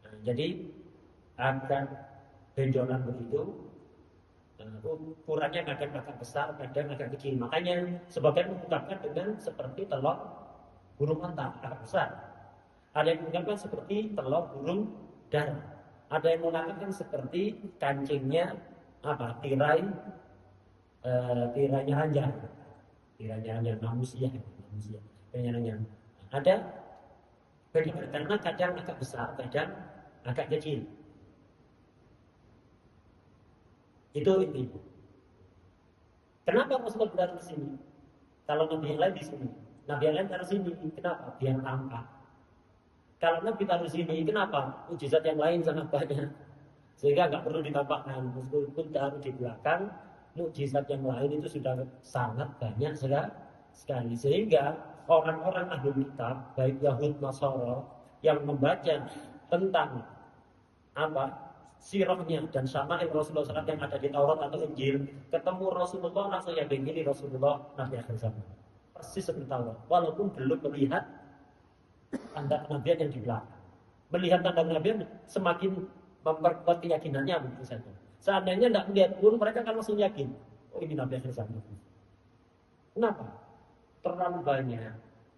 Nah, jadi agak benjolan begitu. Ukurannya kadang agak besar, kadang agak kecil. Makanya sebagian mengungkapkan dengan seperti telur burung onta, agak besar. Ada yang mengungkapkan seperti telur burung dara. Ada yang mengatakan seperti kancingnya tirainya ranjang. Tirainya ranjang manusia. Tirainya ranjang. Ada karena kadang agak besar, kadang agak kecil. Itu intinya. Kenapa Rasulullah berada di sini? Kalau Nabi yang lain di sini, Nabi yang lain taruh sini, kenapa? Biar tampak. Kalau Nabi taruh sini, kenapa? Mujizat yang lain sangat banyak, sehingga nggak perlu ditampakkan. Meskipun taruh di belakang, mujizat yang lain itu sudah sangat banyak sekali. Sehingga orang-orang ahli kitab, baik Yahud, Nasara, yang membaca tentang sirahnya dan syama'il Rasulullah SAW yang ada di Taurat atau Injil, ketemu Rasulullah langsung yakin ini Rasulullah Nabi akhir zaman, persis seperti Taurat, walaupun belum melihat tanda kenabian yang di belakang. Melihat tanda kenabian semakin memperkuat keyakinannya begitu saja. Seandainya tidak melihat pun mereka akan langsung yakin, oh ini Nabi akhir zaman. Kenapa? Terlalu banyak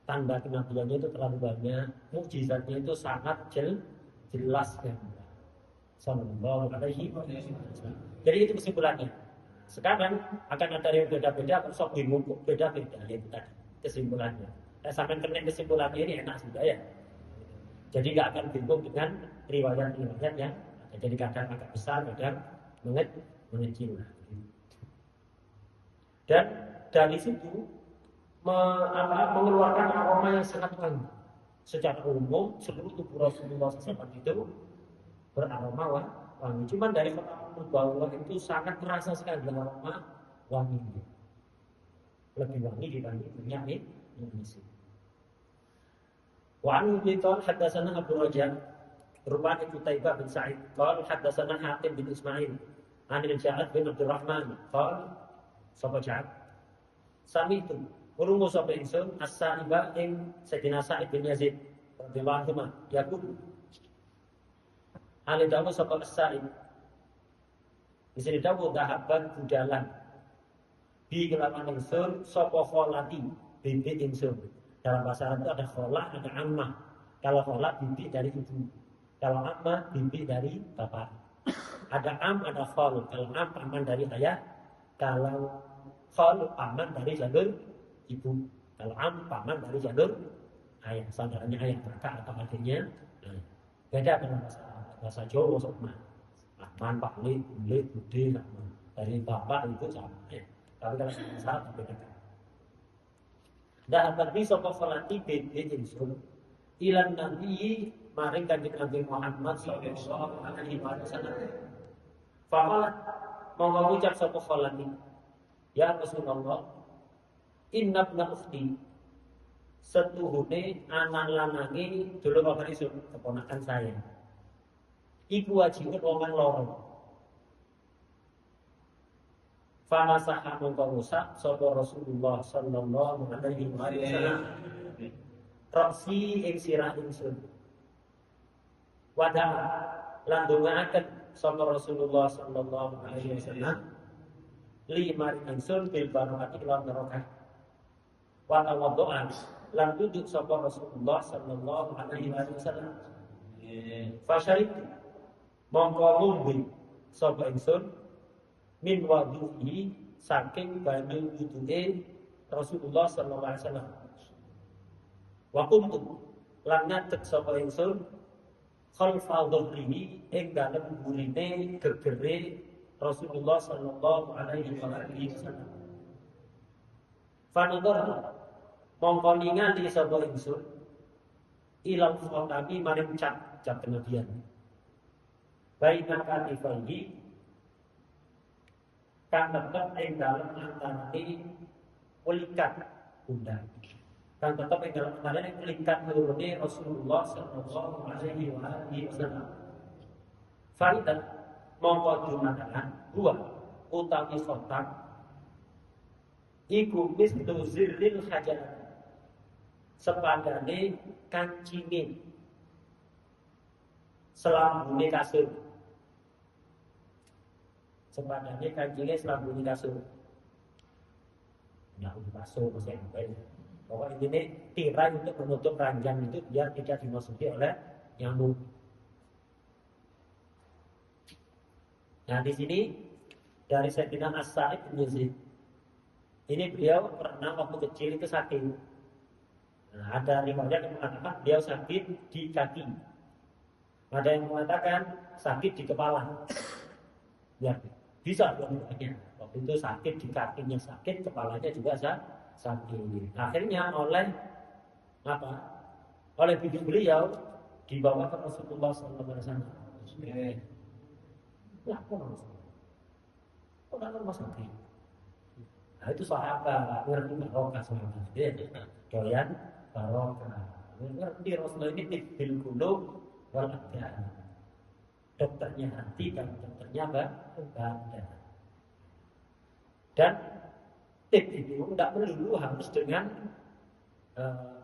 tanda kenabiannya, itu terlalu banyak, mukjizatnya itu sangat jelas kan. Sallallahu alaihi wasallam. Jadi itu kesimpulannya. Sekarang akan ada yang beda-beda, sok bingung beda-beda itu tadi kesimpulannya. Sampai kena kesimpulannya ini enak sudah ya. Jadi nggak akan bingung dengan riwayat-riwayat yang ada. Jadi kadang agak besar, kadang mengecil. Dan dari situ mengeluarkan aroma yang sangat wangi. Secara umum seluruh tubuh Rasulullah SAW itu beraroma wangi. Cuman dari khotamul nubuwah itu sangat terasa sekali aroma wangi. Lebih wangi dibanding minyak Indonesia. Wa an qala hadatsana Abu Raja Ruban Qutaibah bin Sa'id qala hadatsana Hatim bin Ismail an Ja'ad bin Abdurrahman qala sapa Ja'ad sami itu urungu sapa ingsun as-Sa'ibah ing Sayyidina Sa'id bin Yazid radhiyallahu anhu yaqul Ali dawu sapa as-Sa'id. Di sini dawu dahaban budalan. Bi kelawan ingsun sapa kholati bibi ingsun. Dalam bahasa Arab itu ada kholah, ada ammah. Kalau kholah bibi dari ibu. Kalau ammah bibi dari bapak. Ada ada khol. Kalau paman dari ayah. Kalau khol paman dari jalur ibu. Kalau paman dari jalur ayah. Saudaranya ayah, kakak atau adiknya. Beda dengan bahasa Jawa sama. Paman, Pak Li, Budi sama. Dari bapak itu sama. Tapi kalau salah beda. Dan Nabi sapa salati bede insun ilan nabi maring kanjeng Nabi Muhammad sallallahu alaihi wasallam. Faqala monggo ngucap sapa salati ya Rasulullah inna ibna ukhti setuhune anak lanange dulur bapak isun keponakan saya iku wajibun wong loro. Famasaha mongko rusak sapa Rasulullah sallallahu alaihi wasallam. Roksi ing sirah ingsun. Wada lan dongaaken sapa Rasulullah sallallahu alaihi wasallam lima insun bil barokati lan barokah. Wa tawaddu'an lan duduk sapa Rasulullah sallallahu alaihi wasallam. Fasyarib mongko ngombe sapa ingsun min wadhu'i saking banyu wudu'e Rasulullah sallallahu alaihi wasallam. Wa kuntu lan ngadeg sapa ingsun khalfa dhahrihi ing dalem gurine gegere Rasulullah sallallahu alaihi wasallam. Fanadhar mongko ningali sapa ingsun ilal khatami maring cap kenabian. Baina katifaihi kang tetep ing dalem antarané ulikat pundak. Kang tetep ing dalem antarané ulikat lurune Rasulullah sallallahu alaihi wasallam. Faridan mongko dumadakan dua utawi sotak iku mislu zirril hajar sepadane kancingin selambune kasur. Sepadane kancingnya selambune kasur. Nah, untuk kasur masih ada. Pokoknya ini tirai untuk menutup ranjang itu biar tidak dimasuki oleh nyamuk. Nah, di sini dari Sayyidina As-Sa'id bin Yazid. Ini beliau pernah waktu kecil itu sakit. Nah, ada riwayat yang mengatakan beliau sakit di kaki. Ada yang mengatakan sakit di kepala. Ya, bisa dua-duanya. Waktu itu sakit di kakinya sakit, kepalanya juga sakit. Akhirnya oleh apa? Oleh bibi beliau dibawa ke Rasulullah SAW. Ya, kok rumah sakit? Nah, itu sahabat ngerti barokah sahabat. Doyan barokah. Ngerti Rasulullah ini tibbil qulub wal abdan. Dokternya hati dan dokternya badan. Dan tip itu tidak melulu harus dengan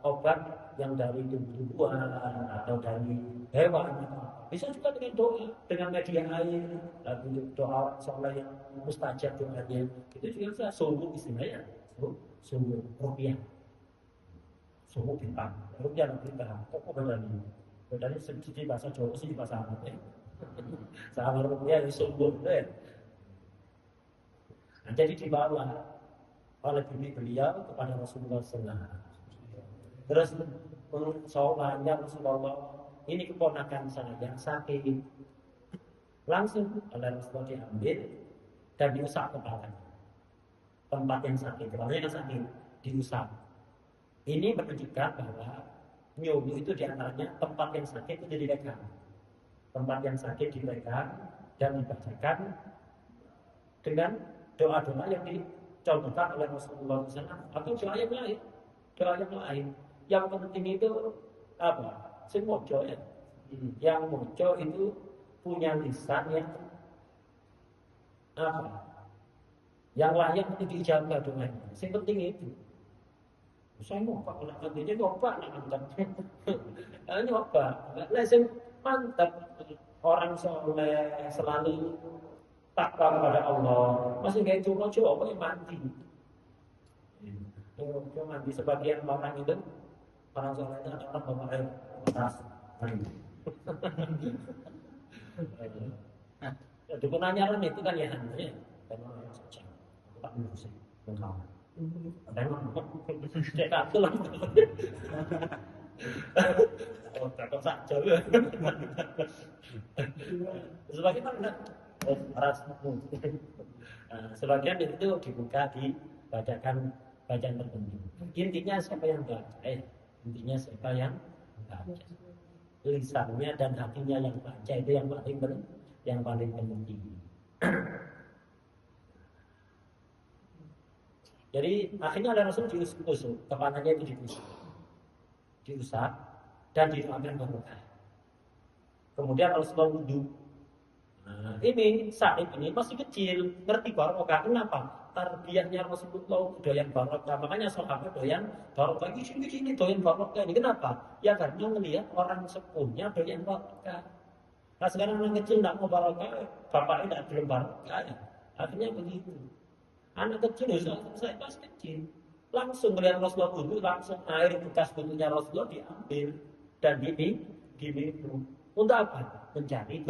obat yang dari tumbuhan atau dari hewan. Bisa juga dengan doa, dengan media air, lalu doa soleh yang mustajab doanya. Itu juga bisa sungguh istilahnya, sungguh rupiah, sungguh bintang, rupiah dan bintang. Kok bedanya? Bedanya sedikit di bahasa Jawa, sedikit di bahasa Arab ya. Sama rupiah yang sungguh deh. Nah, jadi dibawa oleh bibi beliau kepada Rasulullah SAW. Terus soalnya Rasulullah, ini keponakan saya yang sakit. Langsung oleh Rasulullah diambil dan diusap kepalanya. Tempat yang sakit, kepalanya yang sakit diusap. Ini menunjukkan bahwa nyubu itu diantaranya tempat yang sakit itu dipegang. Tempat yang sakit dipegang dan dibacakan dengan doa-doa yang dicontohkan oleh Rasulullah SAW atau doa yang lain. Doa yang lain. Yang penting itu apa? Sing mojo ya. Yang mojo itu punya lisan yang apa? Yang layak untuk dijaga doanya. Sing penting itu. Saya ngopak kalau nantinya ngopak mantap. Ngopak. Lah sing mantap orang soleh selalu takwa kepada Allah. Masih kayak cuma coba yang mati. Cuma mati sebagian orang itu orang solehnya adalah bapak air keras. Dukungannya orang itu kan ya hanya karena orang saja. Tak mengusik, mengkawal. Cek kartu lah. Oh, takut saja. Sebagian mana? Ras. Sebagian itu dibuka dibacakan bacaan tertentu. Intinya siapa yang baca? Intinya siapa yang baca? Lisannya dan hatinya yang baca itu yang paling penting. Jadi akhirnya ada Rasul diusap, kepalanya itu diusap dan didoakan barokah. Kemudian Rasulullah wudhu. Nah, ini Sa'id ini masih kecil, ngerti barokah. Kenapa? Tarbiyahnya Rasulullah doyan barokah. Makanya sahabat doyan barokah. Ini doyan barokah. Ini kenapa? Ya karena melihat orang sepuhnya doyan barokah. Nah sekarang anak kecil tidak mau barokah, bapaknya tidak belum barokah, ya. Akhirnya begitu. Anak kecil saya pas kecil, langsung melihat Rasulullah wudhu, langsung air bekas wudhunya Rasulullah diambil dan diminum. Untuk apa? Mencari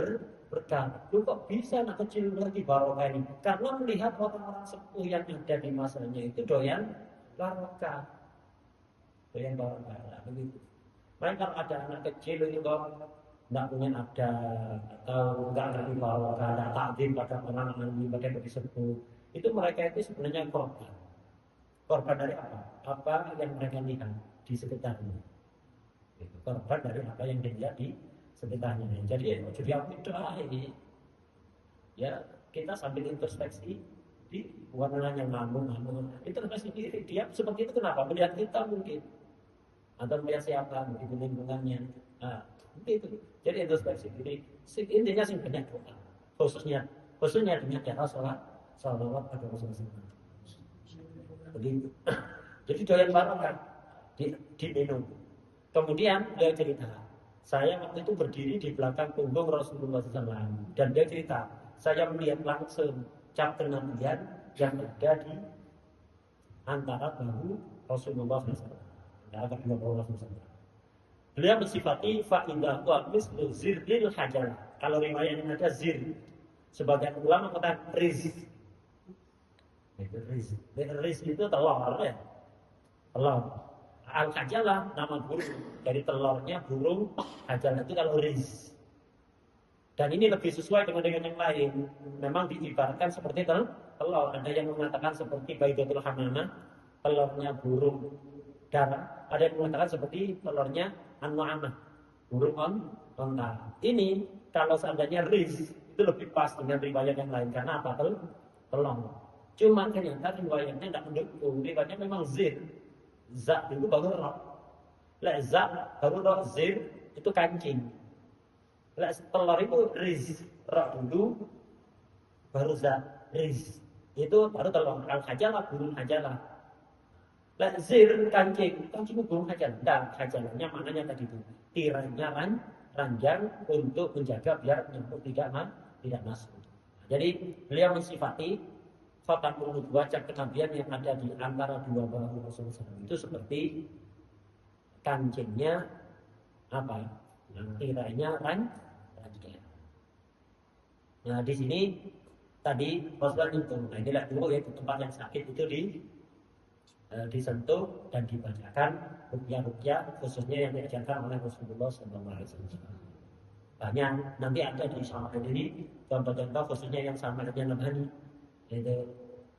berkah. Lu kok bisa anak kecil ngerti barokah ini? Karena melihat orang-orang sepuh yang ada di masanya itu doyan barokah, doyan barokah. Nah, begitu. Makanya kalau ada anak kecil itu kok nggak punya ada atau nggak ngerti barokah, nggak takdim pada orang pada bagi sepuh, itu mereka itu sebenarnya korban. Korban dari apa? Apa yang mereka lihat di sekitarnya. Korban dari apa yang dilihat di sekitarnya. Jadi aku itu ini ya kita sambil introspeksi di warnanya ngomong introspeksi diri dia seperti itu kenapa melihat kita mungkin atau melihat siapa mungkin di lingkungannya. Nah, itu. Jadi introspeksi diri intinya sih banyak doa khususnya dengan cara sholawat pada Rasulullah. Begitu. Jadi doyan barokah diminum. Kemudian dia cerita, saya waktu itu berdiri di belakang punggung Rasulullah SAW dan dia cerita, saya melihat langsung cap kenabian yang ada di antara bahu Rasulullah SAW. Antara kedua bahu Rasulullah SAW. Beliau mensifati fa'idah wa mislu zirlil hajar. Kalau riwayat ini ada zir, sebagian ulama mengatakan riz. Riz itu telur ya, telur. Al-hajalah nama burung dari telurnya burung hajalah itu kalau riz. Dan ini lebih sesuai dengan yang lain. Memang diibaratkan seperti telur. Ada yang mengatakan seperti baidatul hamamah, telurnya burung darah. Ada yang mengatakan seperti telurnya an-nu'amah, burung onta. Ini kalau seandainya riz itu lebih pas dengan riwayat yang lain karena apa? Telur. Cuma ternyata riwayatnya tidak mendukung. Riwayatnya memang zir. Za dulu baru roh. Za baru roh, zir itu kancing. Telur itu riz. Roh dulu baru za, riz. Itu baru telur. Al-hajalah, burung hajalah. Zir kancing itu burung hajalah. Dan hajalahnya maknanya tadi itu. Tirainya ranjang untuk menjaga biar nyamuk tidak masuk. Jadi beliau mensifati fatakul wajah kenabian yang ada di antara dua bahu Rasulullah SAW itu seperti kancingnya apa? Tirainya ranjang. Nah di sini tadi Rasulullah itu, nah inilah dulu ya tempat yang sakit itu disentuh dan dibacakan ruqyah khususnya yang diajarkan oleh Rasulullah SAW. Banyak nanti ada di Syama'il ini contoh-contoh khususnya yang Syama'ilnya Nabhani. Itu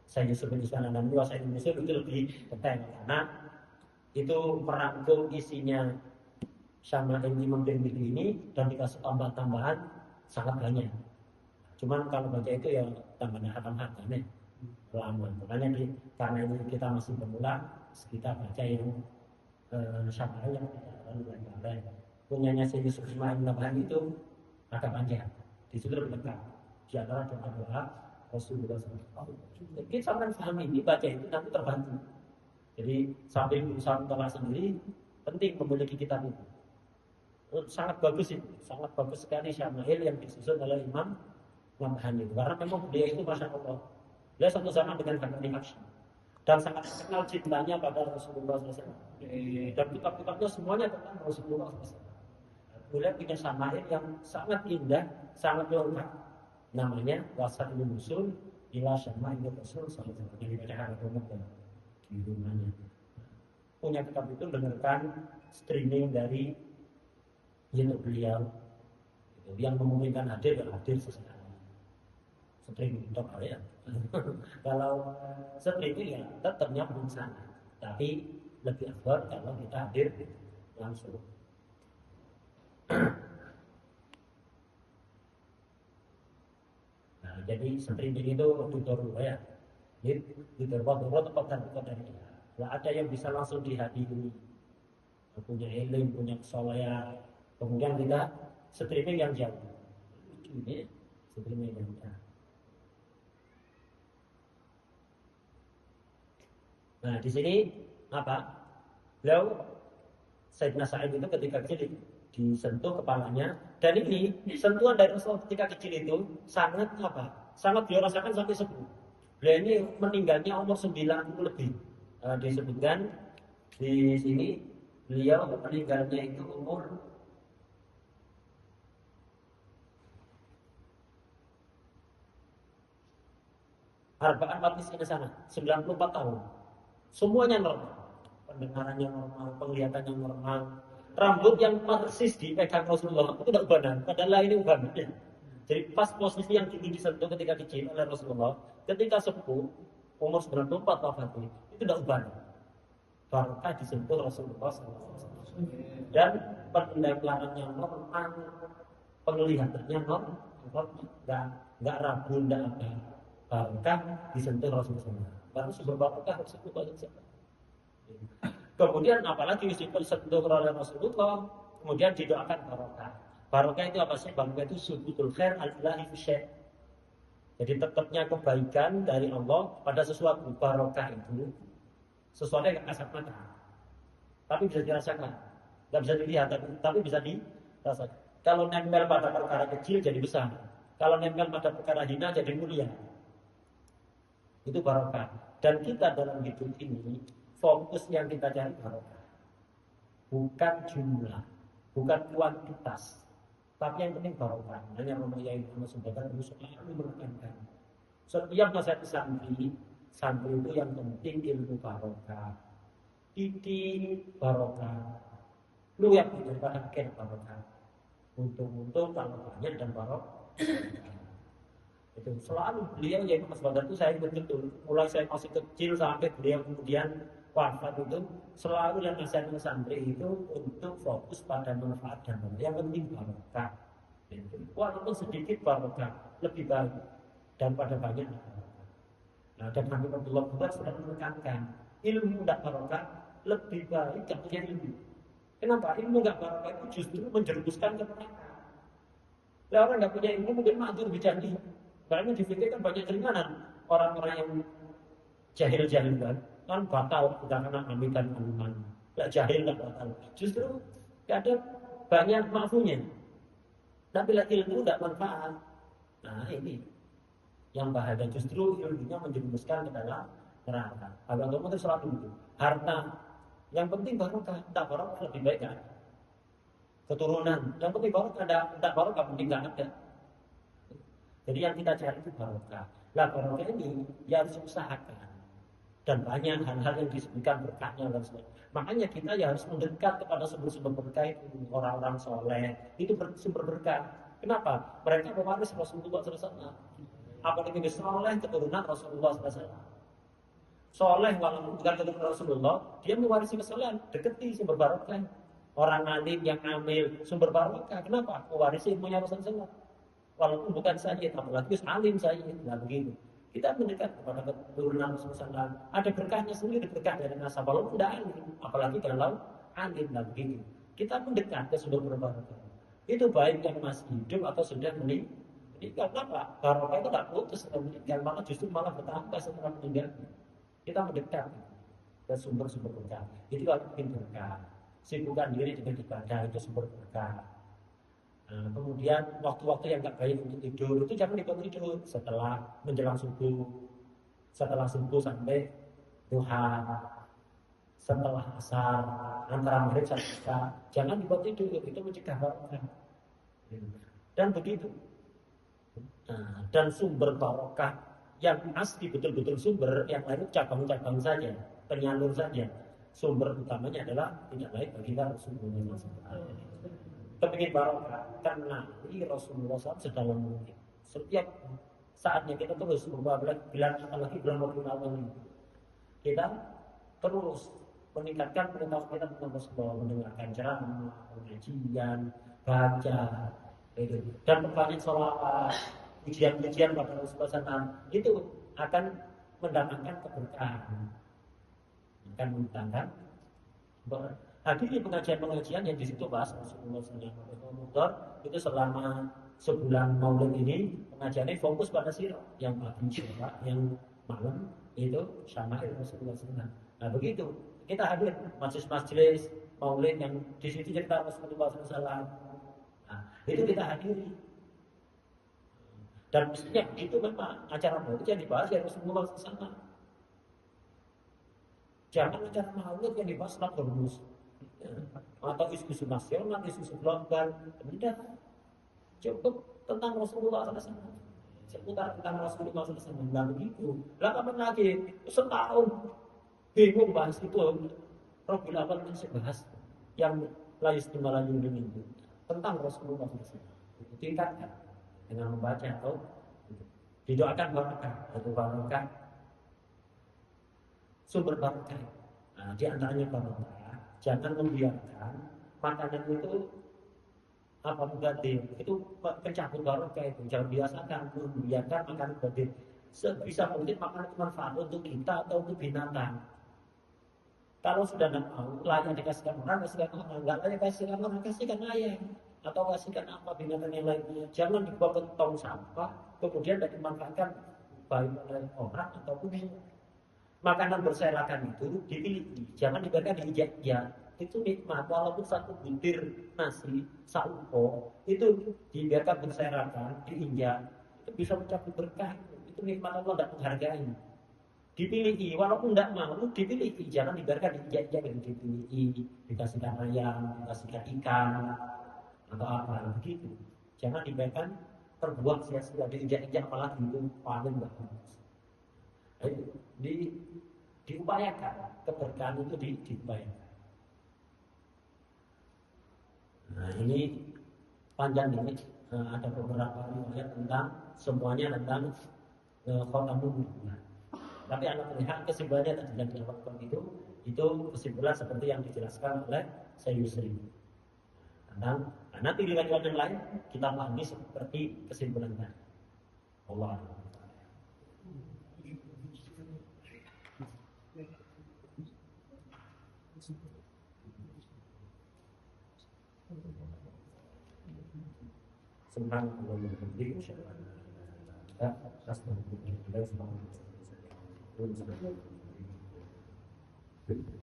saya Yusuf bin Ismail dan dua saya Yusuf itu lebih detail karena itu merangkum isinya Syama'il Imam Tirmidzi ini dan dikasih tambahan sangat banyak. Cuman kalau baca itu ya tambahnya hatam-hatamnya lama. Makanya karena ini kita masih pemula, kita baca yang Syama'il yang tidak terlalu punyanya saya Yusuf Ismail Nabhani itu agak panjang. Di situ lebih lengkap. Di antara doa-doa Rasulullah SAW. Kita akan paham ini, baca itu nanti terbantu. Jadi sambil berusaha menolak sendiri, penting memiliki kitab itu. Sangat bagus itu, sangat bagus sekali Syama'il yang disusun oleh Imam Nabhani itu. Karena memang beliau itu Masya Allah, beliau satu zaman dengan Habib Hasyim dan sangat kenal cintanya pada Rasulullah SAW. Dan kitab-kitabnya semuanya tentang Rasulullah SAW. Beliau punya Syama'il yang sangat indah, sangat lengkap. Namanya Wasailul Usul ila Syama'il Rasul sallallahu alaihi wasallam di rumahnya. Punya kitab itu dengarkan streaming dari YouTube beliau. Yang memungkinkan hadir sesekali. Streaming top ya. Kalau streaming ya tetap nyambung sana. Tapi lebih afdal kalau kita hadir langsung. Jadi streaming itu tutor ya, tutor tempat dari dia. Nah, ada yang bisa langsung dihadiri, punya ilmu, punya kesolehan. Kemudian kita streaming yang jauh, ini streaming yang jauh. Nah di sini apa? Beliau Sayyidina Sa'id itu ketika kecil disentuh kepalanya. Dan ini sentuhan dari Rasulullah ketika kecil itu sangat apa? Sangat beliau rasakan sampai sepuh. Beliau ini meninggalnya umur 90 lebih. Disebutkan di sini beliau meninggalnya itu umur Arba'an Matis ke sana, 94 tahun. Semuanya normal. Pendengarannya normal, penglihatannya normal. Rambut yang persis dipegang Rasulullah itu tidak ubanan. Padahal ini ubanan. Jadi pas posisi yang dulu disentuh ketika kecil oleh Rasulullah, ketika sepuh, umur 94 wafatnya, itu tidak ubanan. Barokah disentuh Rasulullah SAW. Dan pendengarannya normal, penglihatannya normal, nggak ragu, nggak ada. Barokah disentuh Rasulullah. Baru sumber barokah Rasulullah. Kemudian apalagi disentuh oleh Rasulullah, kemudian didoakan barokah. Barokah itu apa sih? Barokah itu subutul khair al-ilahi fi syai'. Jadi tetapnya kebaikan dari Allah pada sesuatu. Barokah itu sesuatu yang kasat mata, tapi bisa dirasakan. Nggak bisa dilihat, tapi bisa dirasakan. Kalau nempel pada perkara kecil jadi besar. Kalau nempel pada perkara hina jadi mulia. Itu barokah. Dan kita dalam hidup ini fokus yang kita cari barokah. Bukan jumlah, bukan kuantitas, tapi yang penting barokah. Hanya Romo Yai Muhammad Subhatan itu selalu menekankan. Setiap masa santri itu yang penting ilmu barokah, titik barokah, lu yang daripada akhir barokah. Untung kalau banyak dan barokah. Itu selalu beliau yang Mas Badar itu saya ingat betul. Mulai saya masih kecil sampai beliau kemudian wafat itu selalu yang nasihat santri itu untuk fokus pada manfaat dan yang penting barokah. Walaupun sedikit barokah lebih baik daripada banyak. Nah, dan Nabi Abdullah Buat sudah menekankan ilmu tidak barokah lebih baik gak punya ilmu. Kenapa? Ilmu gak barokah itu justru menjerumuskan ke neraka. Nah, orang gak punya ilmu mungkin ma'dzur bijahli. Karena difikirkan banyak keringanan orang-orang yang jahil-jahil kan batal kita kena amikan anuman. Gak jahil gak batal. Justru kadang banyak maafunya. Tapi ilmu gak manfaat. Nah ini yang bahaya, justru ilmunya menjerumuskan ke dalam neraka. Agama itu selalu itu. Harta yang penting barokah, tak barokah lebih baik kan. Keturunan yang penting barokah, tak barokah penting nggak ada. Jadi yang kita cari itu barokah. Lah barokah ini ya harus usahakan. Dan banyak hal-hal yang disebutkan berkahnya dan sebagainya. Makanya kita ya harus mendekat kepada sumber-sumber berkah itu. Orang-orang soleh itu sumber berkah. Kenapa? Mereka mewaris Rasulullah SAW. Apalagi soleh keturunan Rasulullah SAW. Soleh walaupun bukan keturunan Rasulullah, dia mewarisi kesolehan, deketi sumber barokah. Orang alim yang amil sumber barokah. Kenapa? Mewarisi ilmunya Rasulullah. Walaupun bukan sayyid, apalagi alim sayyid. Nah begitu. Kita mendekat kepada keturunan Rasulullah. Ada berkahnya sendiri, berkah dari nasab. Walaupun tidak alim, apalagi kalau alim. Nah begitu. Kita mendekat ke sumber barokah. Itu baik yang masih hidup atau sudah meninggal. Kenapa? Barokah itu tak putus setelah meninggal, malah justru malah bertambah setelah meninggal. Kita mendekat ke sumber-sumber berkah. Itu kalau bikin berkah. Sibukkan diri dengan ibadah, itu sumber berkah. Nah, kemudian waktu-waktu yang tak baik untuk tidur itu jangan tidur setelah menjelang subuh, setelah subuh sampai duha, setelah asar, antara maghrib sampai isya, jangan dibuat tidur, itu mencegah barokah. Dan begitu. Nah, dan sumber barokah yang asli betul-betul sumber, yang lain cabang-cabang saja, penyalur saja. Sumber utamanya adalah tidak lain bagi Rasulullah SAW. Kepingin barokah, karena ini Rasulullah SAW sedalam mungkin. Setiap saatnya kita terus berubah, bilang apalagi bulan Ramadan ini, kita terus meningkatkan pengetahuan kita tentang Rasulullah, mendengarkan ceramah, pengajian, baca, dan berbanyak sholawat. Ujian-ujian pada Rasulullah SAW itu akan mendatangkan keberkahan, akan mendatangkan hadiri pengajian-pengajian yang di situ bahas Rasulullah SAW. Itu selama sebulan Maulid ini pengajiannya fokus pada sirah, yang pagi sirah, yang malam itu syama'il Rasulullah SAW. Nah begitu kita hadir majelis maulid yang di situ cerita Rasulullah SAW. Nah, itu kita hadiri. Dan mestinya itu memang acara maulid yang dibahas ya Rasulullah SAW. Jangan acara maulid yang dibahas tentang terus atau isu-isu nasional, isu-isu global. Tidak, cukup tentang Rasulullah SAW. Seputar tentang Rasulullah SAW. Nggak begitu. Lah kapan lagi? Setahun bingung bahas itu. Robil awal masih bahas yang lain istimewa itu tentang Rasulullah SAW. Tingkatkan dengan membaca atau didoakan barokah atau barokah sumber barokah. Nah, di antaranya barokah. Jangan membiarkan makanan itu apa mubadir itu pencabut barokah itu. Jangan biasakan membiarkan makanan mubadir. Sebisa mungkin makanan itu manfaat untuk kita atau untuk binatang. Kalau sudah tidak mau, layak dikasihkan orang, kasihkan orang. Enggak layak kasihkan orang, kasihkan ayam. Atau kasihkan apa binatang yang lainnya. Jangan dibuang ke tong sampah, kemudian tidak dimanfaatkan baik oleh orang ataupun makanan berserakan itu dipilih. Jangan dibiarkan diinjak-injak. Itu nikmat, walaupun satu butir nasi, saupo, itu dibiarkan berserakan, diinjak. Itu bisa mencapai berkah. Itu nikmat Allah, tidak menghargai. Dipilih, walaupun tidak mau dipilih, jangan dibiarkan diinjak-injak yang dipilih, dikasihkan ayam, dikasihkan ikan atau apa begitu. Jangan dibiarkan terbuang sia-sia, diinjak-injak malah itu paling bagus. Diupayakan keberkahan itu diupayakan. Nah ini panjang ini, ada beberapa riwayat tentang semuanya tentang khotamul nubuwah. Tapi anak melihat kesimpulannya tadi yang dilakukan itu kesimpulan seperti yang dijelaskan oleh Sayyid Yusri. Tentang nanti di riwayat yang lain kita pahami seperti kesimpulan tadi. Allah. Subhanallah wa bihamdihi asyhadu an la ilaha illa anta astaghfiruka wa atubu ilaik.